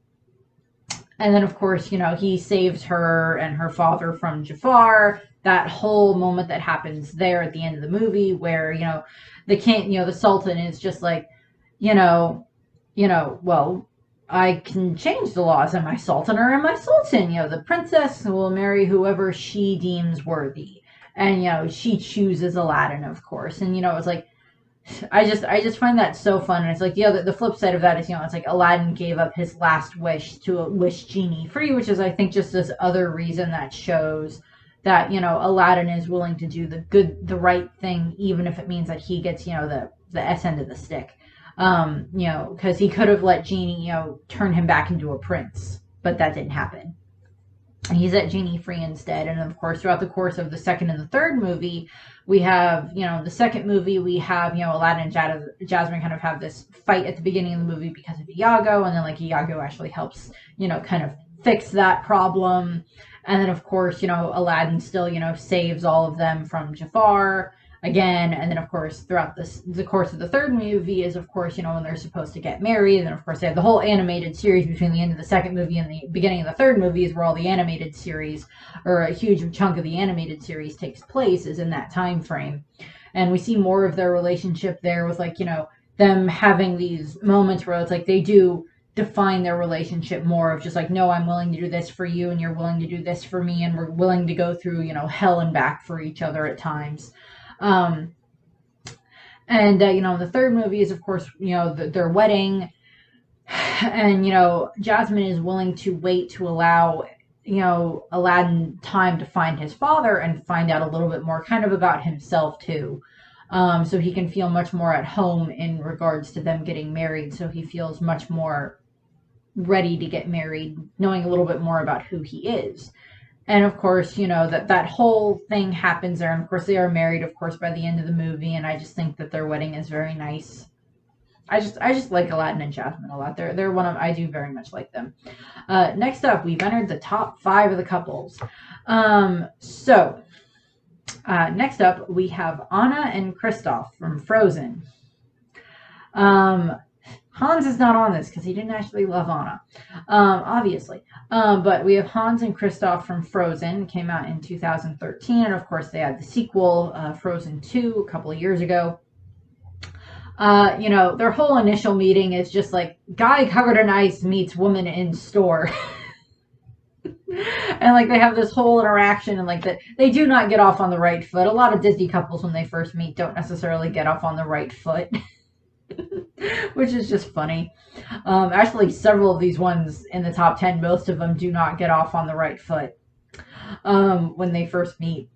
And then, of course, he saves her and her father from Jafar. That whole moment that happens there at the end of the movie where, the king, the Sultan is just like, well, I can change the laws. Am I Sultan or am I Sultan? The princess will marry whoever she deems worthy. And, she chooses Aladdin, of course. And, it's like, I just find that so fun. And it's like, the flip side of that is, it's like Aladdin gave up his last wish to wish Genie free, which is, I think, just this other reason that shows that, Aladdin is willing to do the right thing, even if it means that he gets, the S end of the stick. Because he could have let Genie, turn him back into a prince, but that didn't happen. He set Genie free instead. And of course, throughout the course of the second and the third movie, we have, the second movie, we have, Aladdin and Jasmine kind of have this fight at the beginning of the movie because of Iago. And then, like, Iago actually helps, kind of fix that problem. And then, of course, Aladdin still, saves all of them from Jafar again. And then, of course, throughout the course of the third movie is, of course, when they're supposed to get married. And, of course, they have the whole animated series between the end of the second movie and the beginning of the third movie is where all the animated series, or a huge chunk of the animated series takes place, is in that time frame. And we see more of their relationship there with, like, them having these moments where it's like they do define their relationship more of just like, no, I'm willing to do this for you and you're willing to do this for me, and we're willing to go through, hell and back for each other at times. And the third movie is, of course, their wedding. And, Jasmine is willing to wait to allow, Aladdin time to find his father and find out a little bit more kind of about himself too. So he can feel much more at home in regards to them getting married. So he feels much more ready to get married, knowing a little bit more about who he is. And of course, that whole thing happens there. And of course, they are married, of course, by the end of the movie. And I just think that their wedding is very nice. I just like Aladdin and Jasmine a lot. They're I do very much like them. Next up, we've entered the top 5 of the couples. Next up, we have Anna and Kristoff from Frozen. Hans is not on this because he didn't actually love Anna, obviously. But we have Hans and Kristoff from Frozen. Came out in 2013. And of course, they had the sequel, Frozen 2, a couple of years ago. Their whole initial meeting is just like guy covered in ice meets woman in store. And like they have this whole interaction, and like that they do not get off on the right foot. A lot of Disney couples when they first meet don't necessarily get off on the right foot. Which is just funny. Actually, several of these ones in the top 10, most of them do not get off on the right foot when they first meet.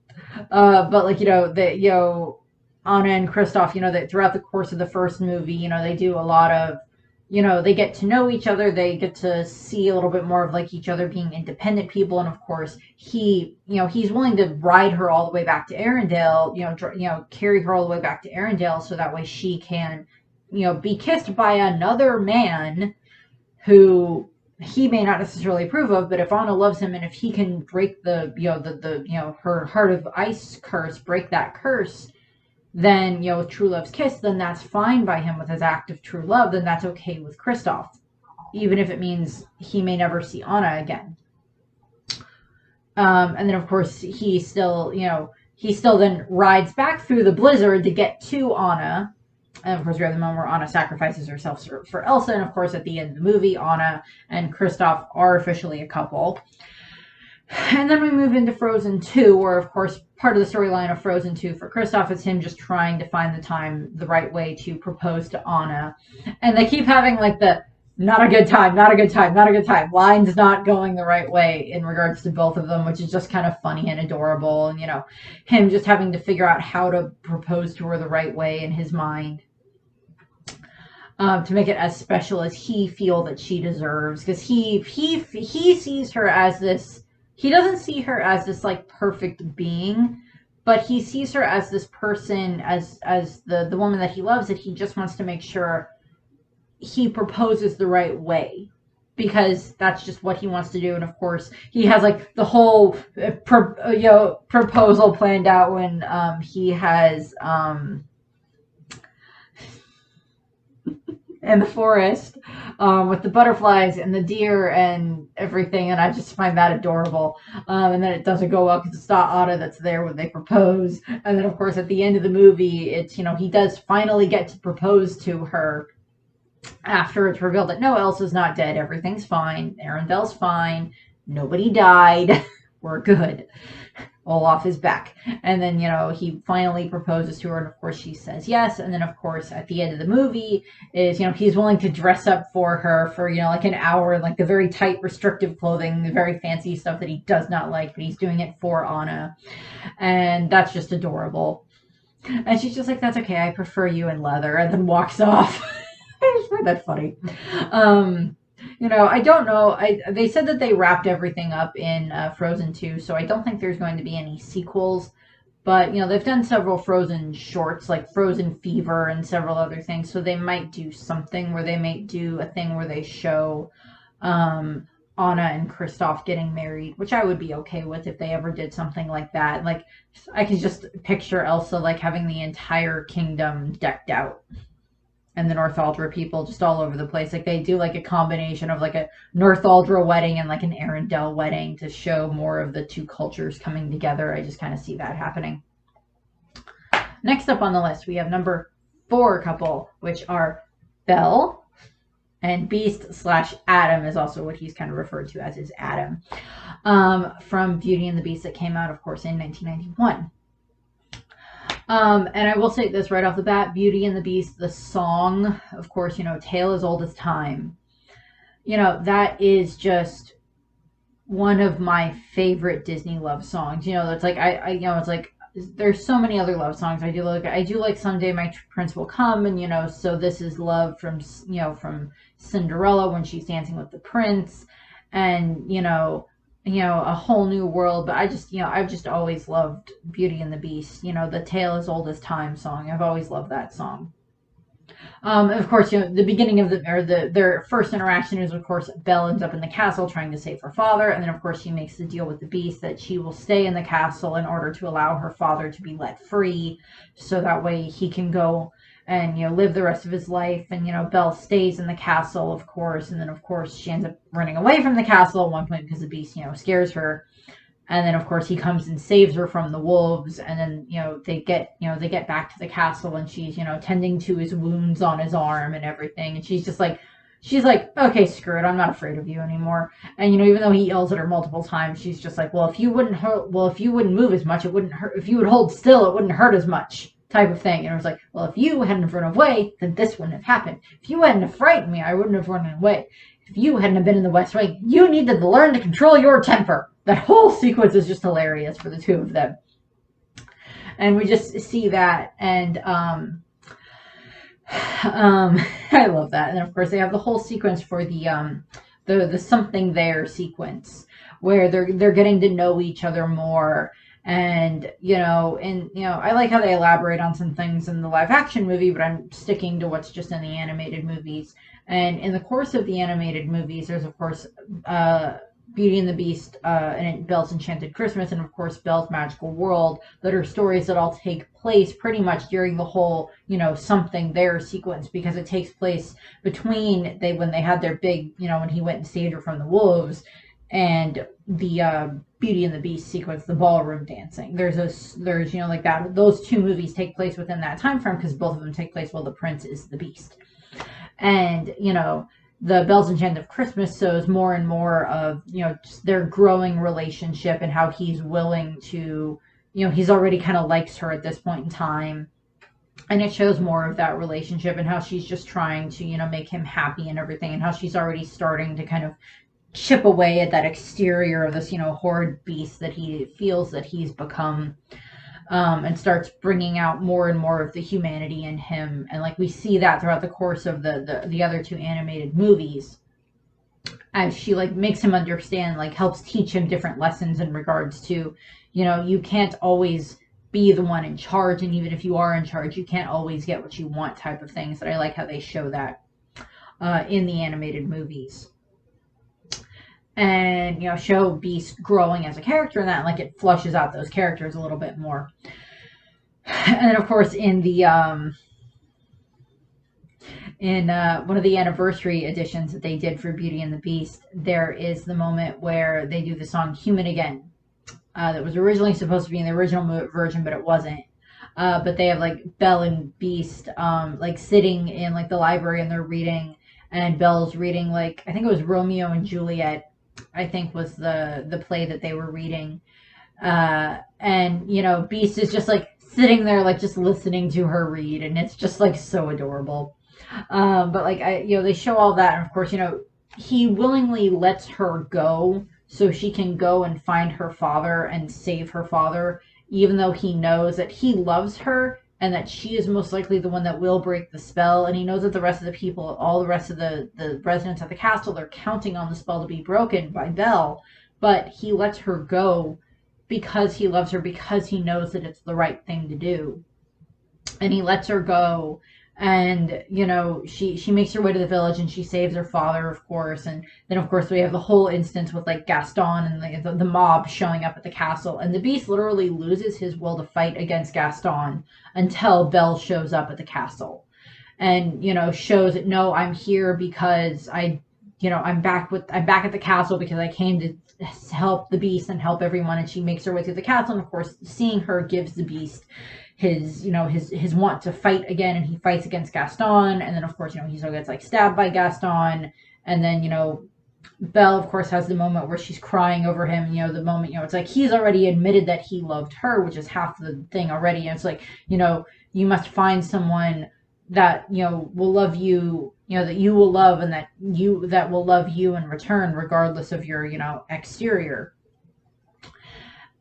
But like, Anna and Kristoff, that throughout the course of the first movie, they do a lot of, they get to know each other. They get to see a little bit more of like each other being independent people. And of course, he's willing to ride her all the way back to Arendelle, carry her all the way back to Arendelle so that way she can, be kissed by another man who he may not necessarily approve of, but if Anna loves him and if he can break the her heart of ice curse, break that curse, then, with true love's kiss, then that's fine by him with his act of true love, then that's okay with Kristoff, even if it means he may never see Anna again. And then, of course, he still then rides back through the blizzard to get to Anna. And of course, we have the moment where Anna sacrifices herself for Elsa. And of course, at the end of the movie, Anna and Kristoff are officially a couple. And then we move into Frozen 2, where, of course, part of the storyline of Frozen 2 for Kristoff is him just trying to find the right way to propose to Anna. And they keep having, like, the not a good time, not a good time, not a good time. Lines not going the right way in regards to both of them, which is just kind of funny and adorable. And, him just having to figure out how to propose to her the right way in his mind. To make it as special as he feels that she deserves. Because he sees her as this... He doesn't see her as this, like, perfect being, but he sees her as this person, as the woman that he loves, that he just wants to make sure he proposes the right way, because that's just what he wants to do. And of course, he has, like, the whole proposal planned out when he has in the forest with the butterflies and the deer and everything, and I just find that adorable. And then it doesn't go well because it's not Anna that's there when they propose. And then, of course, at the end of the movie, it's, he does finally get to propose to her after it's revealed that, no, Elsa's not dead. Everything's fine. Arendelle's fine. Nobody died. We're good. Olaf is back. And then, he finally proposes to her, and of course she says yes. And then, of course, at the end of the movie is, he's willing to dress up for her for, like an hour in, like, the very tight, restrictive clothing, the very fancy stuff that he does not like, but he's doing it for Anna. And that's just adorable. And she's just like, that's okay, I prefer you in leather, and then walks off. I just find that funny. I don't know. They said that they wrapped everything up in Frozen 2, so I don't think there's going to be any sequels. But, they've done several Frozen shorts, like Frozen Fever and several other things, so they might do something where they might do a thing where they show Anna and Kristoff getting married, which I would be okay with if they ever did something like that. Like, I can just picture Elsa, like, having the entire kingdom decked out. And the Northuldra people just all over the place. Like, they do, like, a combination of, like, a Northuldra wedding and, like, an Arendelle wedding to show more of the two cultures coming together. I just kind of see that happening. Next up on the list, we have number four couple, which are Belle and Beast slash Adam is also what he's kind of referred to as is Adam, from Beauty and the Beast that came out, of course, in 1991. And I will say this right off the bat, Beauty and the Beast, the song, of course, Tale as Old as Time. That is just one of my favorite Disney love songs. It's like, it's like, there's so many other love songs. I do like Someday My Prince Will Come, and so this is love from Cinderella when she's dancing with the prince, and A Whole New World. But I've just always loved Beauty and the Beast. The Tale as Old as Time song. I've always loved that song. Of course, the beginning of their first interaction is, of course, Belle ends up in the castle trying to save her father, and then, of course, she makes the deal with the Beast that she will stay in the castle in order to allow her father to be let free, so that way he can go and live the rest of his life. And Belle stays in the castle, of course, and then, of course, she ends up running away from the castle at one point because the Beast scares her. And then, of course, he comes and saves her from the wolves. And then, they get back to the castle, and she's, tending to his wounds on his arm and everything. And she's like, okay, screw it. I'm not afraid of you anymore. And, even though he yells at her multiple times, she's just like, well, if you wouldn't move as much, it wouldn't hurt. If you would hold still, it wouldn't hurt as much, type of thing. And it was like, well, if you hadn't run away, then this wouldn't have happened. If you hadn't have frightened me, I wouldn't have run away. If you hadn't have been in the West Wing, you needed to learn to control your temper. That whole sequence is just hilarious for the two of them. And we just see that, and I love that. And of course, they have the whole sequence for the something there sequence, where they're getting to know each other more. And I like how they elaborate on some things in the live action movie, but I'm sticking to what's just in the animated movies. And in the course of the animated movies, there's, of course, Beauty and the Beast, and Belle's Enchanted Christmas, and of course Belle's Magical World, that are stories that all take place pretty much during the whole, something there sequence, because it takes place between when they had their big, when he went and saved her from the wolves, and the Beauty and the Beast sequence, the ballroom dancing. There's like that. Those two movies take place within that time frame, because both of them take place while the prince is the Beast, and the Belle's Enchanted Christmas shows more and more of, just their growing relationship, and how he's willing to, he's already kind of likes her at this point in time. And it shows more of that relationship, and how she's just trying to, make him happy and everything, and how she's already starting to kind of chip away at that exterior of this, horrid beast that he feels that he's become. And starts bringing out more and more of the humanity in him. And like we see that throughout the course of the other two animated movies, as she like makes him understand, like helps teach him different lessons in regards to, you can't always be the one in charge, and even if you are in charge, you can't always get what you want, type of things. That I like how they show that in the animated movies. And show Beast growing as a character, and that like it flushes out those characters a little bit more. And then of course in the one of the anniversary editions that they did for Beauty and the Beast, there is the moment where they do the song Human Again, that was originally supposed to be in the original version, but it wasn't. But they have like Belle and Beast like sitting in like the library, and they're reading, and Belle's reading, like I think it was Romeo and Juliet, I think was the play that they were reading. And Beast is just like sitting there, like just listening to her read, and it's just like so adorable. But like they show all that, and of course he willingly lets her go so she can go and find her father and save her father, even though he knows that he loves her and that she is most likely the one that will break the spell. And he knows that the rest of the people, all the rest of the residents of the castle, they're counting on the spell to be broken by Belle. But he lets her go because he loves her, because he knows that it's the right thing to do. And he lets her go. And, she makes her way to the village, and she saves her father, of course. And then, of course, we have the whole instance with, like, Gaston and the mob showing up at the castle. And the Beast literally loses his will to fight against Gaston until Belle shows up at the castle. And, shows that, no, I'm here because I'm back at the castle because I came to help the Beast and help everyone. And she makes her way through the castle. And, of course, seeing her gives the Beast his, you know, his want to fight again, and he fights against Gaston, and then of course, you know, he still gets like stabbed by Gaston, and then, you know, Belle, of course, has the moment where she's crying over him. You know, the moment, you know, it's like he's already admitted that he loved her, which is half the thing already. And it's like, you know, you must find someone that, you know, will love you, you know, that you will love, and that will love you in return, regardless of your, you know, exterior.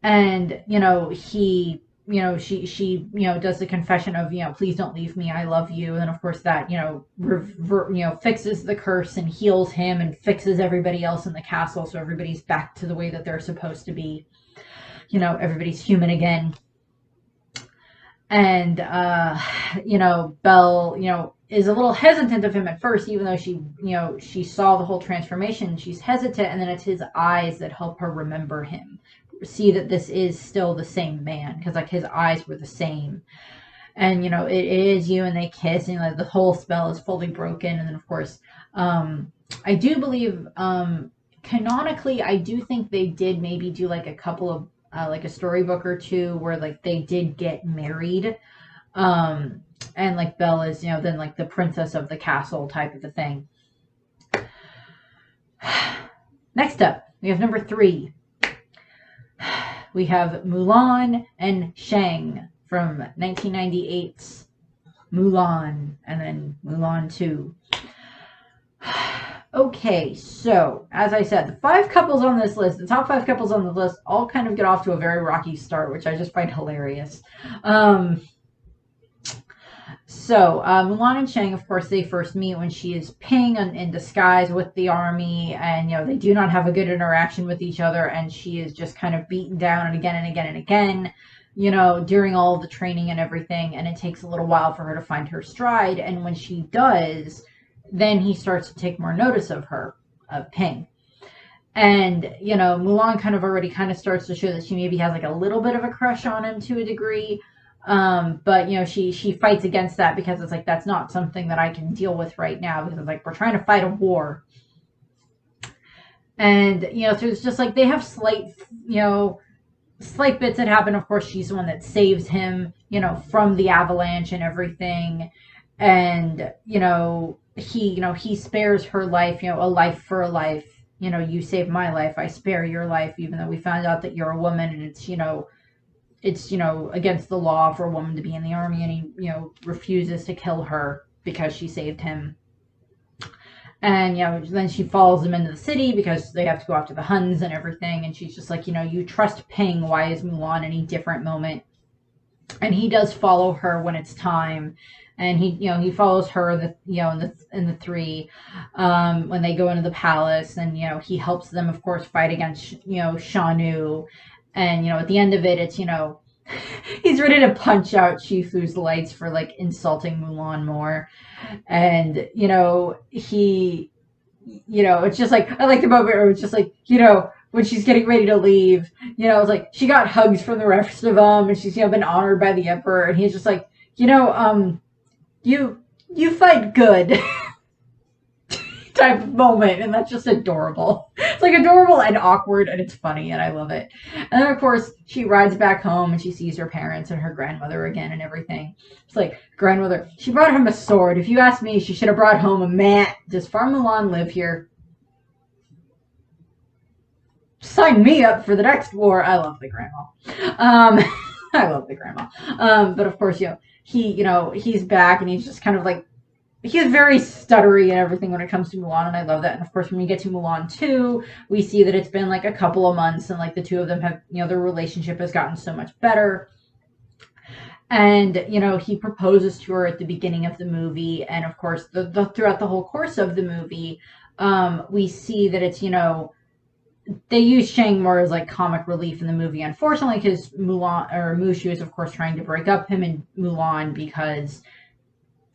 And, you know, he, you know, she, you know, does the confession of, you know, please don't leave me, I love you. And then of course that, you know, you know, fixes the curse and heals him and fixes everybody else in the castle. So everybody's back to the way that they're supposed to be. You know, everybody's human again. And, you know, Belle, you know, is a little hesitant of him at first, even though she, you know, she saw the whole transformation. She's hesitant, and then it's his eyes that help her remember him, see that this is still the same man, because like his eyes were the same. And, you know, it is you, and they kiss, and like the whole spell is fully broken. And then of course, I do believe, canonically, I do think they did maybe do like a couple of like a storybook or two where like they did get married, and like Belle is, you know, then like the princess of the castle type of a thing. Next up, we have number 3. We have Mulan and Shang from 1998's Mulan, and then Mulan 2. Okay, so as I said, the 5 couples on this list, the top 5 couples on the list, all kind of get off to a very rocky start, which I just find hilarious. Mulan and Chang, of course, they first meet when she is Ping in disguise with the army, and, you know, they do not have a good interaction with each other, and she is just kind of beaten down and again and again and again, you know, during all the training and everything, and it takes a little while for her to find her stride, and when she does, then he starts to take more notice of her, of Ping. And, you know, Mulan kind of already kind of starts to show that she maybe has like a little bit of a crush on him to a degree. But, you know, she fights against that because it's like, that's not something that I can deal with right now, because it's like, we're trying to fight a war. And, you know, so it's just like they have slight bits that happen. Of course, she's the one that saves him, you know, from the avalanche and everything. And, you know, he spares her life, you know, a life for a life. You know, you saved my life, I spare your life, even though we found out that you're a woman, and it's, you know, against the law for a woman to be in the army, and he, you know, refuses to kill her because she saved him. And, you know, then she follows them into the city because they have to go after the Huns and everything, and she's just like, you know, you trust Ping, why is Mulan any different moment? And he does follow her when it's time. And he follows her, in the 3, when they go into the palace, and, you know, he helps them, of course, fight against, you know, Shanu. And, you know, at the end of it, it's, you know, he's ready to punch out Shifu's lights for, like, insulting Mulan more. And, you know, he, you know, it's just like, I like the moment where it's just like, you know, when she's getting ready to leave, you know, it's like, she got hugs from the rest of them, and she's, you know, been honored by the emperor, and he's just like, you know, you fight good type of moment, and that's just adorable. It's like adorable and awkward, and it's funny, and I love it. And then of course she rides back home, and she sees her parents and her grandmother again and everything. It's like, grandmother, she brought him a sword. If you ask me, she should have brought home a mat. Does Farm Mulan live here? Sign me up for the next war. I love the grandma. I love the grandma. But of course, you know, he's back, and he's just kind of like, he's very stuttery and everything when it comes to Mulan, and I love that. And of course, when we get to Mulan 2, we see that it's been like a couple of months, and like the two of them have, you know, their relationship has gotten so much better. And, you know, he proposes to her at the beginning of the movie, and of course, throughout the whole course of the movie, we see that it's, you know, they use Shang more as like comic relief in the movie, unfortunately, because Mushu is of course trying to break up him and Mulan because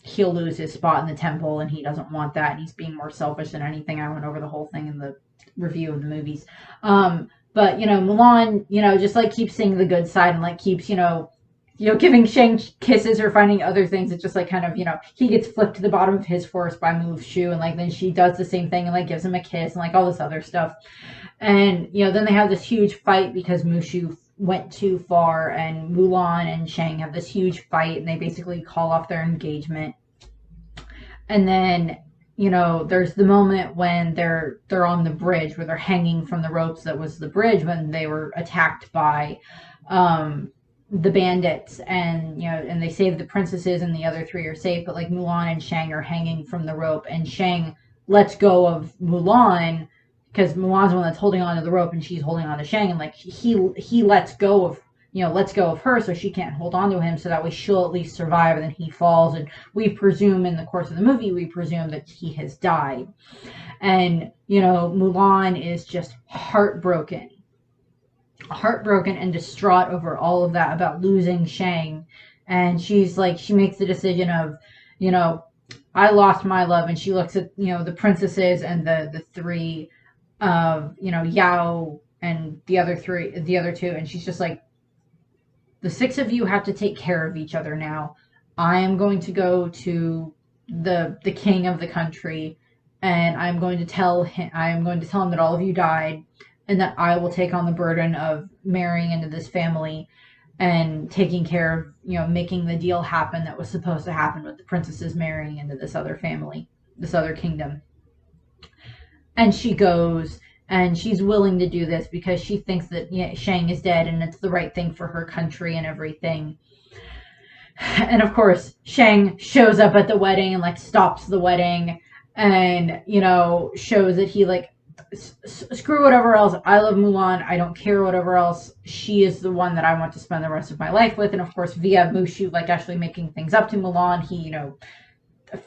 he'll lose his spot in the temple, and he doesn't want that, and he's being more selfish than anything. I went over the whole thing in the review of the movies. But, you know, Mulan, you know, just like keeps seeing the good side, and like keeps, you know, giving Shang kisses or finding other things. It's just like kind of, you know, he gets flipped to the bottom of his horse by Mushu, and like then she does the same thing and like gives him a kiss and like all this other stuff. And, you know, then they have this huge fight because Mushu went too far, and Mulan and Shang have this huge fight, and they basically call off their engagement. And then, there's the moment when they're on the bridge where they're hanging from the ropes that was the bridge when they were attacked by the bandits, and and they save the princesses and the other three are safe, but like Mulan and Shang are hanging from the rope, and Shang lets go of Mulan because Mulan's the one that's holding onto the rope and she's holding on to Shang, and like he lets go of her so she can't hold on to him, so that way she'll at least survive, and then he falls, and we presume in the course of the movie that he has died. And Mulan is just heartbroken and distraught over all of that, about losing Shang. And she's like, she makes the decision of, I lost my love, and she looks at the princesses and the three Yao and the other two, and she's just like, the six of you have to take care of each other now. I am going to go to the king of the country, and I'm going to tell him that all of you died, and that I will take on the burden of marrying into this family and taking care of, making the deal happen that was supposed to happen with the princesses marrying into this other family, this other kingdom. And she goes, and she's willing to do this because she thinks that Shang is dead and it's the right thing for her country and everything. And of course, Shang shows up at the wedding and like stops the wedding, and shows that he like, screw whatever else. I love Mulan. I don't care whatever else. She is the one that I want to spend the rest of my life with. And of course, via Mushu, like actually making things up to Mulan, he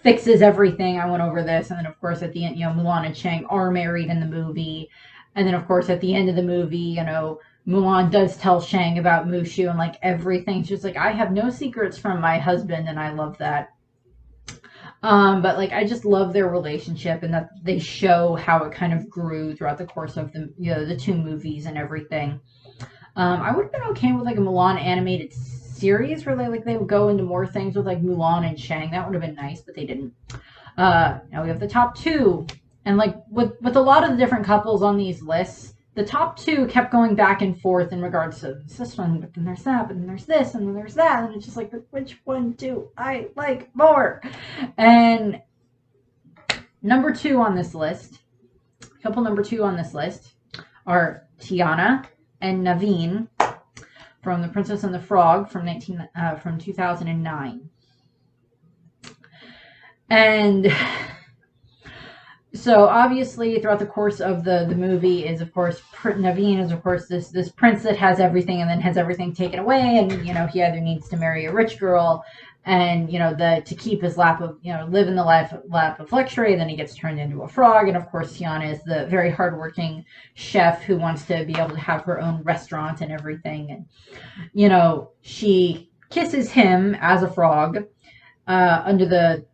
fixes everything. I went over this. And then of course at the end, Mulan and Chang are married in the movie. And then of course at the end of the movie, Mulan does tell Shang about Mushu and like everything. She's like, I have no secrets from my husband, and I love that. But like, I just love their relationship, and that they show how it kind of grew throughout the course of the two movies and everything. I would have been okay with like a Mulan animated series where they would go into more things with like Mulan and Shang. That would have been nice, but they didn't. Now we have the top two, and like with a lot of the different couples on these lists, the top two kept going back and forth in regards to this one, but then there's that, but then there's this, and then there's that, and it's just like, which one do I like more? And number two on this list, couple number two on this list are Tiana and Naveen from The Princess and the Frog from 2009. And so obviously throughout the course of the movie is of course Naveen is of course this prince that has everything and then has everything taken away, and he either needs to marry a rich girl and to keep his lap of live in the lap of luxury, and then he gets turned into a frog. And of course Tiana is the very hardworking chef who wants to be able to have her own restaurant and everything, and she kisses him as a frog under the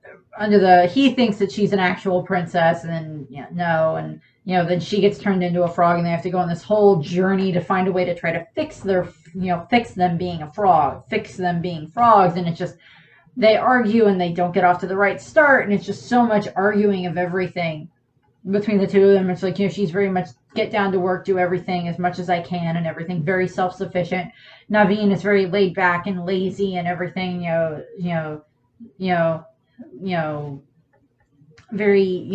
he thinks that she's an actual princess, and then no, and then she gets turned into a frog, and they have to go on this whole journey to find a way to try to fix them being a frog, fix them being frogs. And it's just, they argue and they don't get off to the right start, and it's just so much arguing of everything between the two of them. It's like, she's very much get down to work, do everything as much as I can and everything, very self-sufficient. Naveen is very laid back and lazy and everything, very,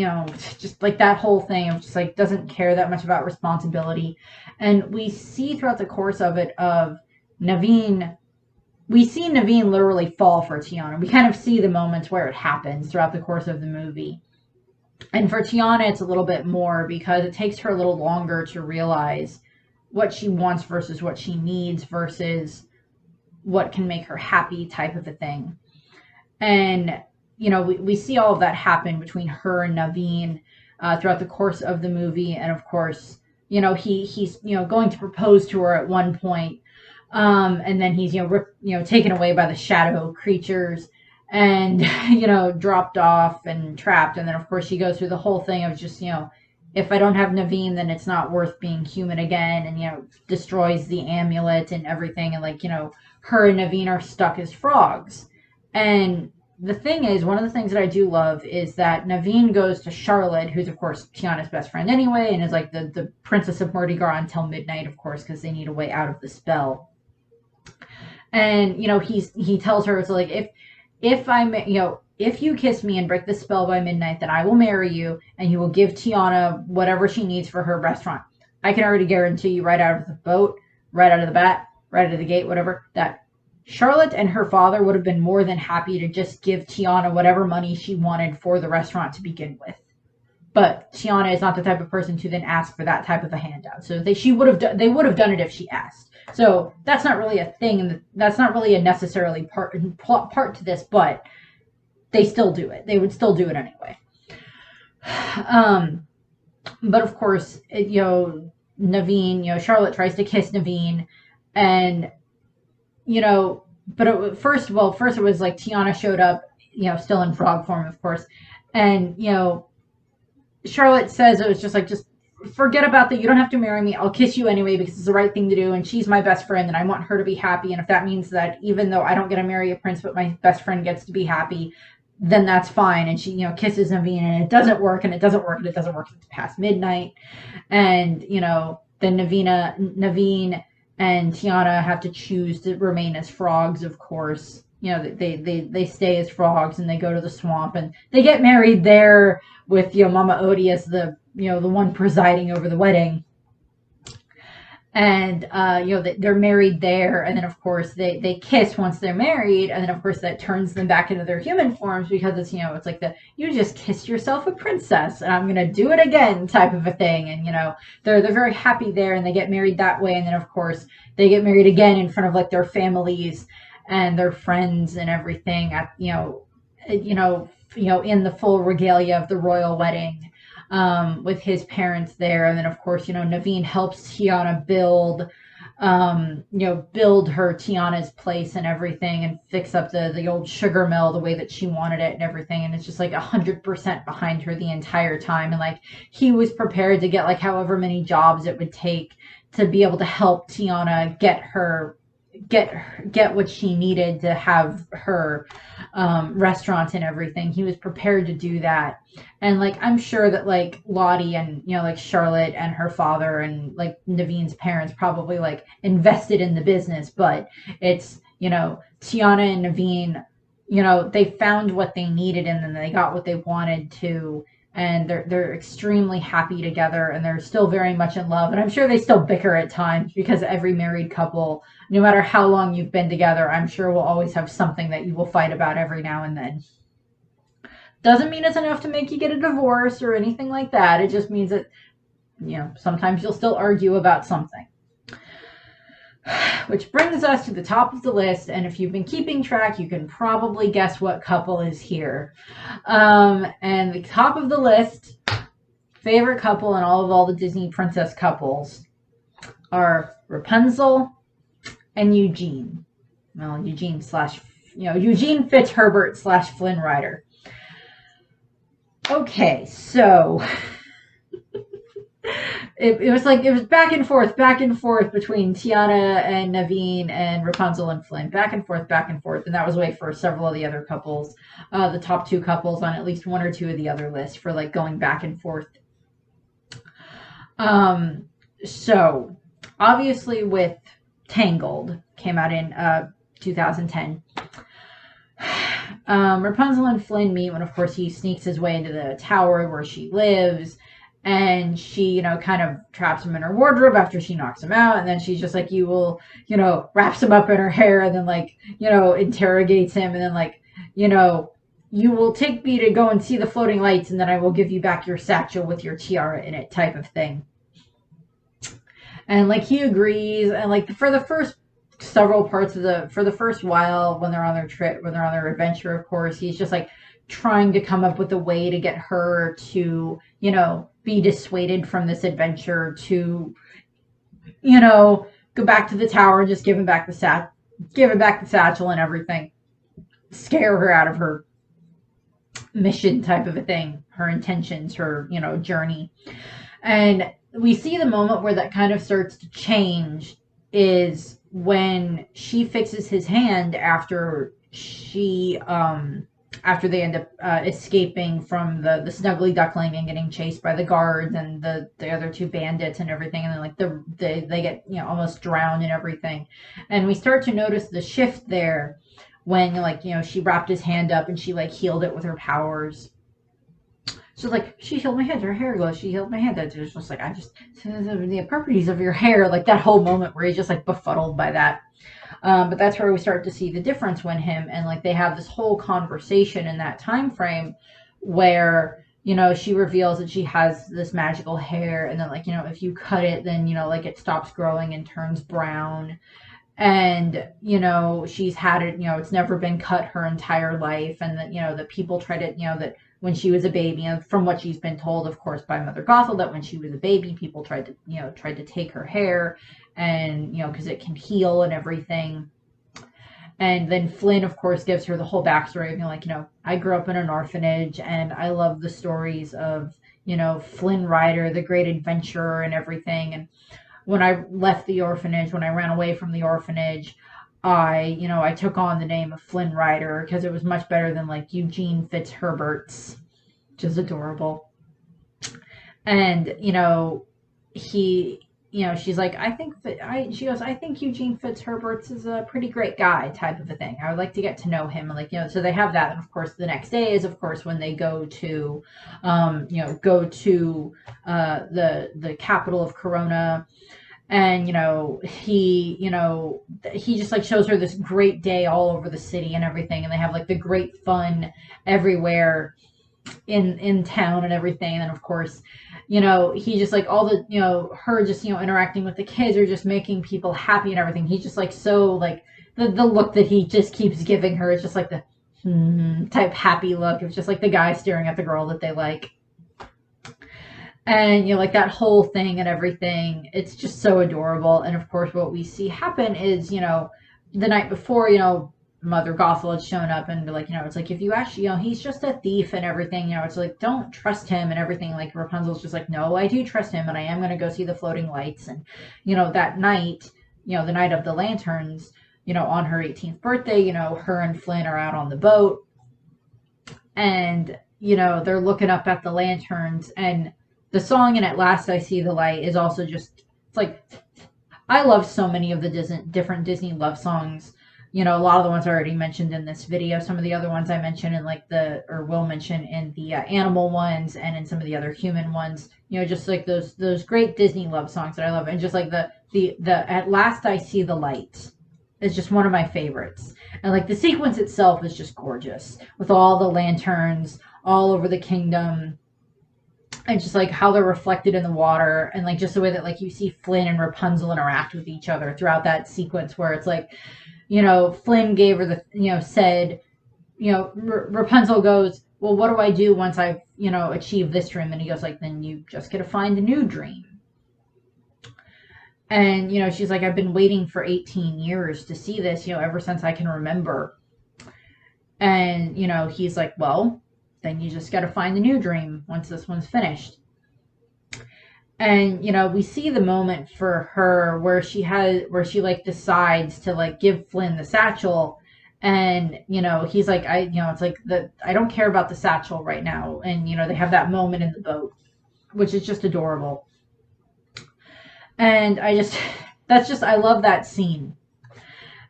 just like that whole thing of just like doesn't care that much about responsibility. And we see throughout the course of it of Naveen, we see Naveen literally fall for Tiana. We kind of see the moments where it happens throughout the course of the movie. And for Tiana, it's a little bit more because it takes her a little longer to realize what she wants versus what she needs versus what can make her happy type of a thing. And we see all of that happen between her and Naveen throughout the course of the movie. And of course, he's going to propose to her at one point, and then he's taken away by the shadow creatures and dropped off and trapped. And then of course she goes through the whole thing of just if I don't have Naveen, then it's not worth being human again, and destroys the amulet and everything, and her and Naveen are stuck as frogs. And the thing is, one of the things that I do love is that Naveen goes to Charlotte, who's of course Tiana's best friend anyway, and is like the princess of Mardi Gras until midnight, of course, because they need a way out of the spell. And he tells her, it's like, if I'm, if you kiss me and break the spell by midnight, then I will marry you, and you will give Tiana whatever she needs for her restaurant. I can already guarantee you, right out of the boat, right out of the bat, right out of the gate, whatever, that Charlotte and her father would have been more than happy to just give Tiana whatever money she wanted for the restaurant to begin with. But Tiana is not the type of person to then ask for that type of a handout. So they would have done it if she asked. So that's not really a thing, and that's not really a necessarily part to this, but they still do it. They would still do it anyway. But of course, Naveen, Charlotte tries to kiss Naveen, and but first it was like Tiana showed up, still in frog form, of course, and Charlotte says it was just like, just forget about that. You don't have to marry me. I'll kiss you anyway because it's the right thing to do, and she's my best friend, and I want her to be happy. And if that means that even though I don't get to marry a prince, but my best friend gets to be happy, then that's fine. And she, kisses Naveen, and it doesn't work, and it doesn't work, and it doesn't work. It's past midnight, and then Naveen and Tiana have to choose to remain as frogs, of course. They stay as frogs, and they go to the swamp, and they get married there with Mama Odie as the one presiding over the wedding. And they're married there, and then of course they kiss once they're married, and then of course that turns them back into their human forms, because it's it's like you just kissed yourself a princess and I'm gonna do it again type of a thing. And they're very happy there, and they get married that way. And then of course they get married again in front of like their families and their friends and everything at in the full regalia of the royal wedding, with his parents there. And then of course Naveen helps Tiana build her Tiana's place and everything, and fix up the old sugar mill the way that she wanted it and everything. And it's just like 100% behind her the entire time, and like he was prepared to get like however many jobs it would take to be able to help Tiana get what she needed to have her restaurant and everything. He was prepared to do that. And like I'm sure that like Lottie and like Charlotte and her father and like Naveen's parents probably like invested in the business, but it's Tiana and Naveen, they found what they needed, and then they got what they wanted to, and they're extremely happy together, and they're still very much in love. And I'm sure they still bicker at times, because every married couple, no matter how long you've been together, I'm sure will always have something that you will fight about every now and then. Doesn't mean it's enough to make you get a divorce or anything like that. It just means that sometimes you'll still argue about something. Which brings us to the top of the list, and if you've been keeping track, you can probably guess what couple is here. And the top of the list, favorite couple in all the Disney princess couples, are Rapunzel and Eugene. Well, Eugene Fitzherbert / Flynn Rider. Okay, so it was back and forth between Tiana and Naveen and Rapunzel and Flynn, back and forth, and that was the way for several of the other couples, the top two couples on at least one or two of the other lists, for like going back and forth. So obviously with Tangled, came out in 2010. Rapunzel and Flynn meet when, of course, he sneaks his way into the tower where she lives, and she, kind of traps him in her wardrobe after she knocks him out, and then she's just like, you will, wraps him up in her hair, and then like, interrogates him, and then like, you will take me to go and see the floating lights, and then I will give you back your satchel with your tiara in it, type of thing. And like he agrees, and like for the first several parts of for the first while, when they're on their trip, when they're on their adventure, of course, he's just like trying to come up with a way to get her to, be dissuaded from this adventure, to, go back to the tower and just give him back the satchel and everything, scare her out of her mission, type of a thing, her intentions, her, journey. And we see the moment where that kind of starts to change is when she fixes his hand after she after they end up escaping from the snuggly duckling and getting chased by the guards and the other two bandits and everything, and then like they get, you know, almost drowned and everything. And we start to notice the shift there when, like, you know, she wrapped his hand up and she like healed it with her powers. So like, she healed my hand, her hair glows, she healed my hand. It's just like, I just, the properties of your hair, like that whole moment where he's just like befuddled by that. But that's where we start to see the difference when him and like they have this whole conversation in that time frame where, you know, she reveals that she has this magical hair, and then like, you know, if you cut it, then, you know, like it stops growing and turns brown. And, you know, she's had it, you know, it's never been cut her entire life. And that, you know, that people try to, you know, that when she was a baby, and from what she's been told, of course, by Mother Gothel, that when she was a baby, people tried to, you know, tried to take her hair, and, you know, because it can heal and everything. And then Flynn, of course, gives her the whole backstory of, you know, like, you know, I grew up in an orphanage, and I love the stories of, you know, Flynn Rider, the great adventurer and everything. And when I left the orphanage, when I ran away from the orphanage, I took on the name of Flynn Rider because it was much better than like Eugene Fitzherbert's, which is adorable. And, you know, she's like, she goes, I think Eugene Fitzherbert's is a pretty great guy, type of a thing. I would like to get to know him. And like, you know, so they have that. And of course, the next day is, of course, when they go to, the capital of Corona. And, you know, he just like shows her this great day all over the city and everything. And they have like the great fun everywhere in town and everything. And then of course, you know, he just like all the, you know, her just, you know, interacting with the kids are just making people happy and everything. He's just like, so like the look that he just keeps giving her is just like the type happy look. It's just like the guy staring at the girl that they like. And, you know, like that whole thing and everything, it's just so adorable. And of course, what we see happen is, you know, the night before, you know, Mother Gothel had shown up and like, you know, it's like, if you actually, you know, he's just a thief and everything, you know, it's like, don't trust him and everything. Like Rapunzel's just like, no, I do trust him, and I am going to go see the floating lights. And, you know, that night, you know, the night of the lanterns, you know, on her 18th birthday, you know, her and Flynn are out on the boat, and, you know, they're looking up at the lanterns, and the song in At Last I See the Light is also just, it's like, I love so many of the different Disney love songs. You know, a lot of the ones I already mentioned in this video. Some of the other ones I mentioned in like or will mention in the animal ones and in some of the other human ones. You know, just like those great Disney love songs that I love. And just like the At Last I See the Light is just one of my favorites. And like the sequence itself is just gorgeous with all the lanterns all over the kingdom. And just like how they're reflected in the water, and like just the way that like you see Flynn and Rapunzel interact with each other throughout that sequence, where it's like, you know, Flynn gave her the, you know, said, you know, Rapunzel goes, well, what do I do once I've, you know, achieved this dream? And he goes like, then you just get to find a new dream. And, you know, she's like, I've been waiting for 18 years to see this, you know, ever since I can remember. And, you know, he's like, well, then you just got to find a new dream once this one's finished. And, you know, we see the moment for her where she like decides to like give Flynn the satchel. And, you know, he's like, it's like I don't care about the satchel right now. And, you know, they have that moment in the boat, which is just adorable. And I love that scene.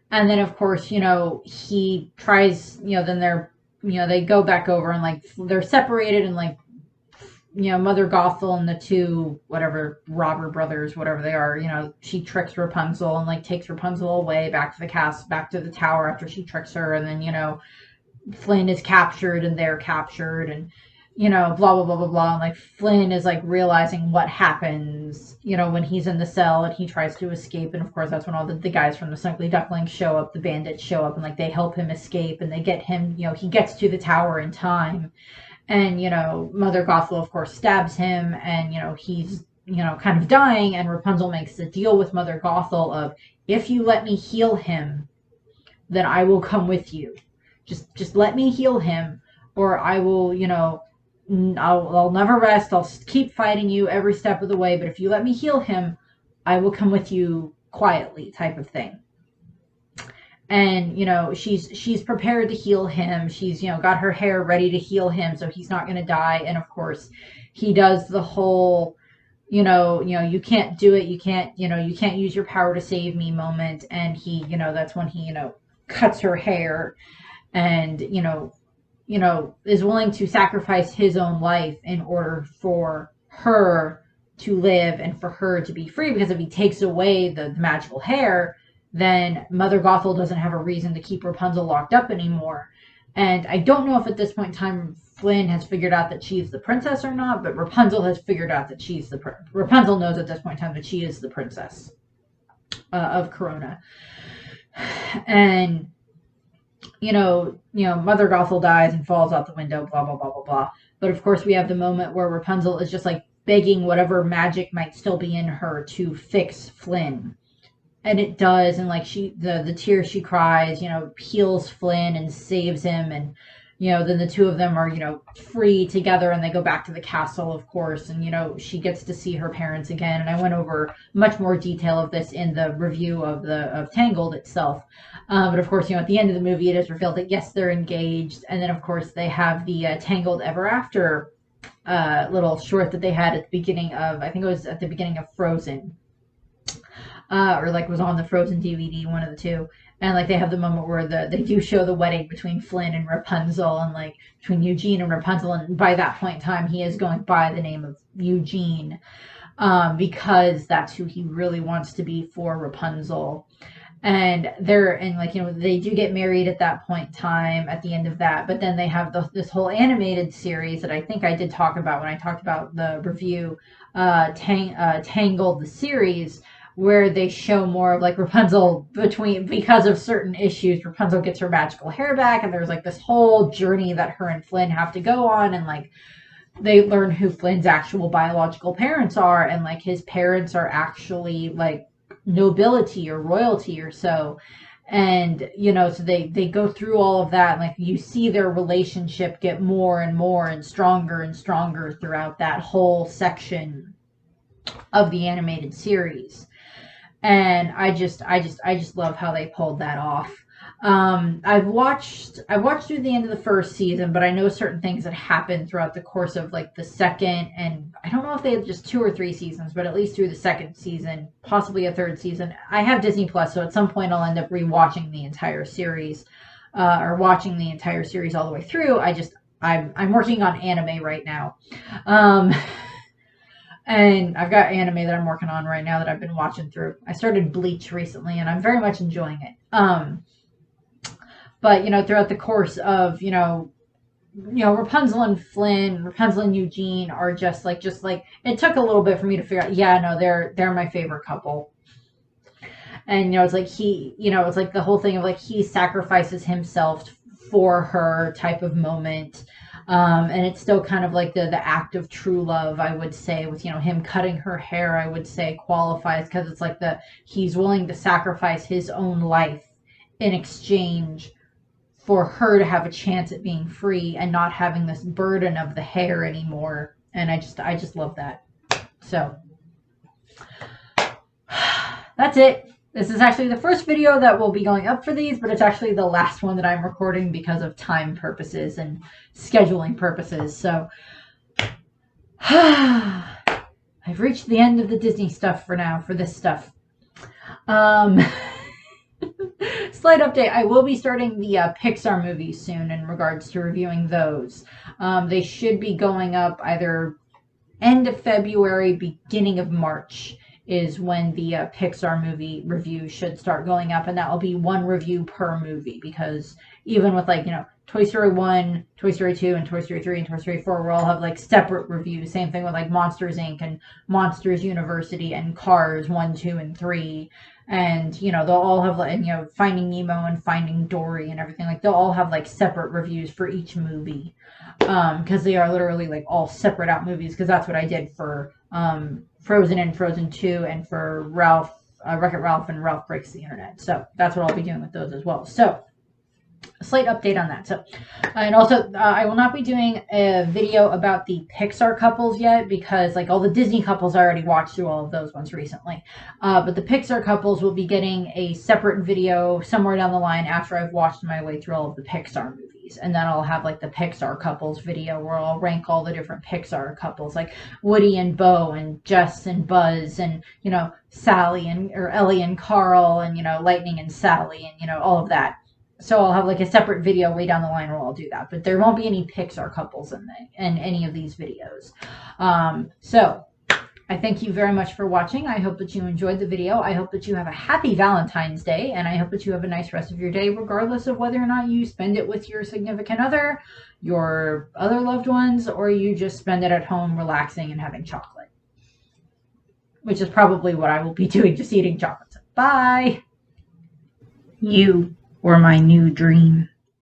And then of course, you know, he tries, you know, then they go back over and like they're separated, and like, you know, Mother Gothel and the two whatever robber brothers, whatever they are, you know, she tricks Rapunzel and like takes Rapunzel away back to the castle, back to the tower after she tricks her. And then, you know, Flynn is captured and they're captured, and, you know, blah blah blah blah blah. And like Flynn is like realizing what happens, you know, when he's in the cell and he tries to escape. And of course that's when all the guys from the Snuggly Ducklings show up, the bandits show up, and like they help him escape, and they get him, you know, he gets to the tower in time. And, you know, Mother Gothel of course stabs him, and, you know, he's, you know, kind of dying, and Rapunzel makes a deal with Mother Gothel of, if you let me heal him, then I will come with you. Just let me heal him, or I will, you know, I'll never rest. I'll keep fighting you every step of the way. But if you let me heal him, I will come with you quietly, type of thing. and she's prepared to heal him. She's got her hair ready to heal him, so he's not going to die. And of course, he does the whole you can't do it, you can't use your power to save me moment. And he that's when he cuts her hair, and is willing to sacrifice his own life in order for her to live and for her to be free, because if he takes away the magical hair, then Mother Gothel doesn't have a reason to keep Rapunzel locked up anymore. And I don't know if at this point in time Flynn has figured out that she's the princess or not, but Rapunzel has figured out that Rapunzel knows at this point in time that she is the princess of Corona. And Mother Gothel dies and falls out the window, blah, blah, blah, blah, blah. But of course we have the moment where Rapunzel is just like begging whatever magic might still be in her to fix Flynn. And it does, and like the tears she cries, heals Flynn and saves him. And then the two of them are free together, and they go back to the castle, of course. And she gets to see her parents again. And I went over much more detail of this in the review of Tangled itself. But of course, at the end of the movie, it is revealed that yes, they're engaged. And then of course they have the Tangled Ever After little short that they had at the beginning of, I think it was at the beginning of Frozen. Or like was on the Frozen DVD, one of the two. And like they have the moment where they do show the wedding between Flynn and Rapunzel, and like between Eugene and Rapunzel. And by that point in time, he is going by the name of Eugene, because that's who he really wants to be for Rapunzel. And they do get married at that point in time at the end of that. But then they have this whole animated series that I think I did talk about when I talked about the review, Tangled the series, where they show more of like Rapunzel because of certain issues. Rapunzel gets her magical hair back, and there's like this whole journey that her and Flynn have to go on, and like they learn who Flynn's actual biological parents are, and like his parents are actually like nobility or royalty or so. And so they go through all of that, and like you see their relationship get more and more and stronger throughout that whole section of the animated series. And I just love how they pulled that off. I've watched through the end of the first season, but I know certain things that happened throughout the course of like the second, and I don't know if they had just 2 or 3 seasons, but at least through the second season, possibly a third season. I have Disney Plus, so at some point I'll end up rewatching the entire series, or watching the entire series all the way through. I'm working on anime right now. And I've got anime that I'm working on right now that I've been watching through. I started Bleach recently, and I'm very much enjoying it. But throughout the course of Rapunzel and Flynn, Rapunzel and Eugene are just like it took a little bit for me to figure out. Yeah, no, they're my favorite couple. And it's like it's like the whole thing of like he sacrifices himself for her type of moment. And it's still kind of like the act of true love, I would say, with him cutting her hair, I would say qualifies, because it's like he's willing to sacrifice his own life in exchange for her to have a chance at being free and not having this burden of the hair anymore. And I just love that. So that's it. This is actually the first video that will be going up for these, but it's actually the last one that I'm recording because of time purposes and scheduling purposes. So I've reached the end of the Disney stuff for now, for this stuff. Slight update, I will be starting the Pixar movies soon in regards to reviewing those. They should be going up either end of February, beginning of March is when the Pixar movie review should start going up, and that will be one review per movie, because even with like Toy Story 1, Toy Story 2, and Toy Story 3 and Toy Story 4 will all have like separate reviews. Same thing with like Monsters Inc. and Monsters University and Cars 1, 2, and 3. And they'll all have like Finding Nemo and Finding Dory and everything. Like they'll all have like separate reviews for each movie, because they are literally like all separate out movies. Because that's what I did for Frozen and Frozen 2, and for Wreck-It Ralph and Ralph Breaks the Internet. So that's what I'll be doing with those as well. So slight update on that. So, and also, I will not be doing a video about the Pixar couples yet because, like, all the Disney couples, I already watched through all of those ones recently. But the Pixar couples will be getting a separate video somewhere down the line after I've watched my way through all of the Pixar movies. And then I'll have, like, the Pixar couples video where I'll rank all the different Pixar couples, like Woody and Bo and Jess and Buzz and, you know, Sally and, or Ellie and Carl and, you know, Lightning and Sally and, you know, all of that. So I'll have like a separate video way down the line where I'll do that, but there won't be any Pixar couples in any of these videos. So I thank you very much for watching. I hope that you enjoyed the video. I hope that you have a happy Valentine's Day, and I hope that you have a nice rest of your day, regardless of whether or not you spend it with your significant other, your other loved ones, or you just spend it at home relaxing and having chocolate, which is probably what I will be doing, just eating chocolate. So bye. You were my new dream.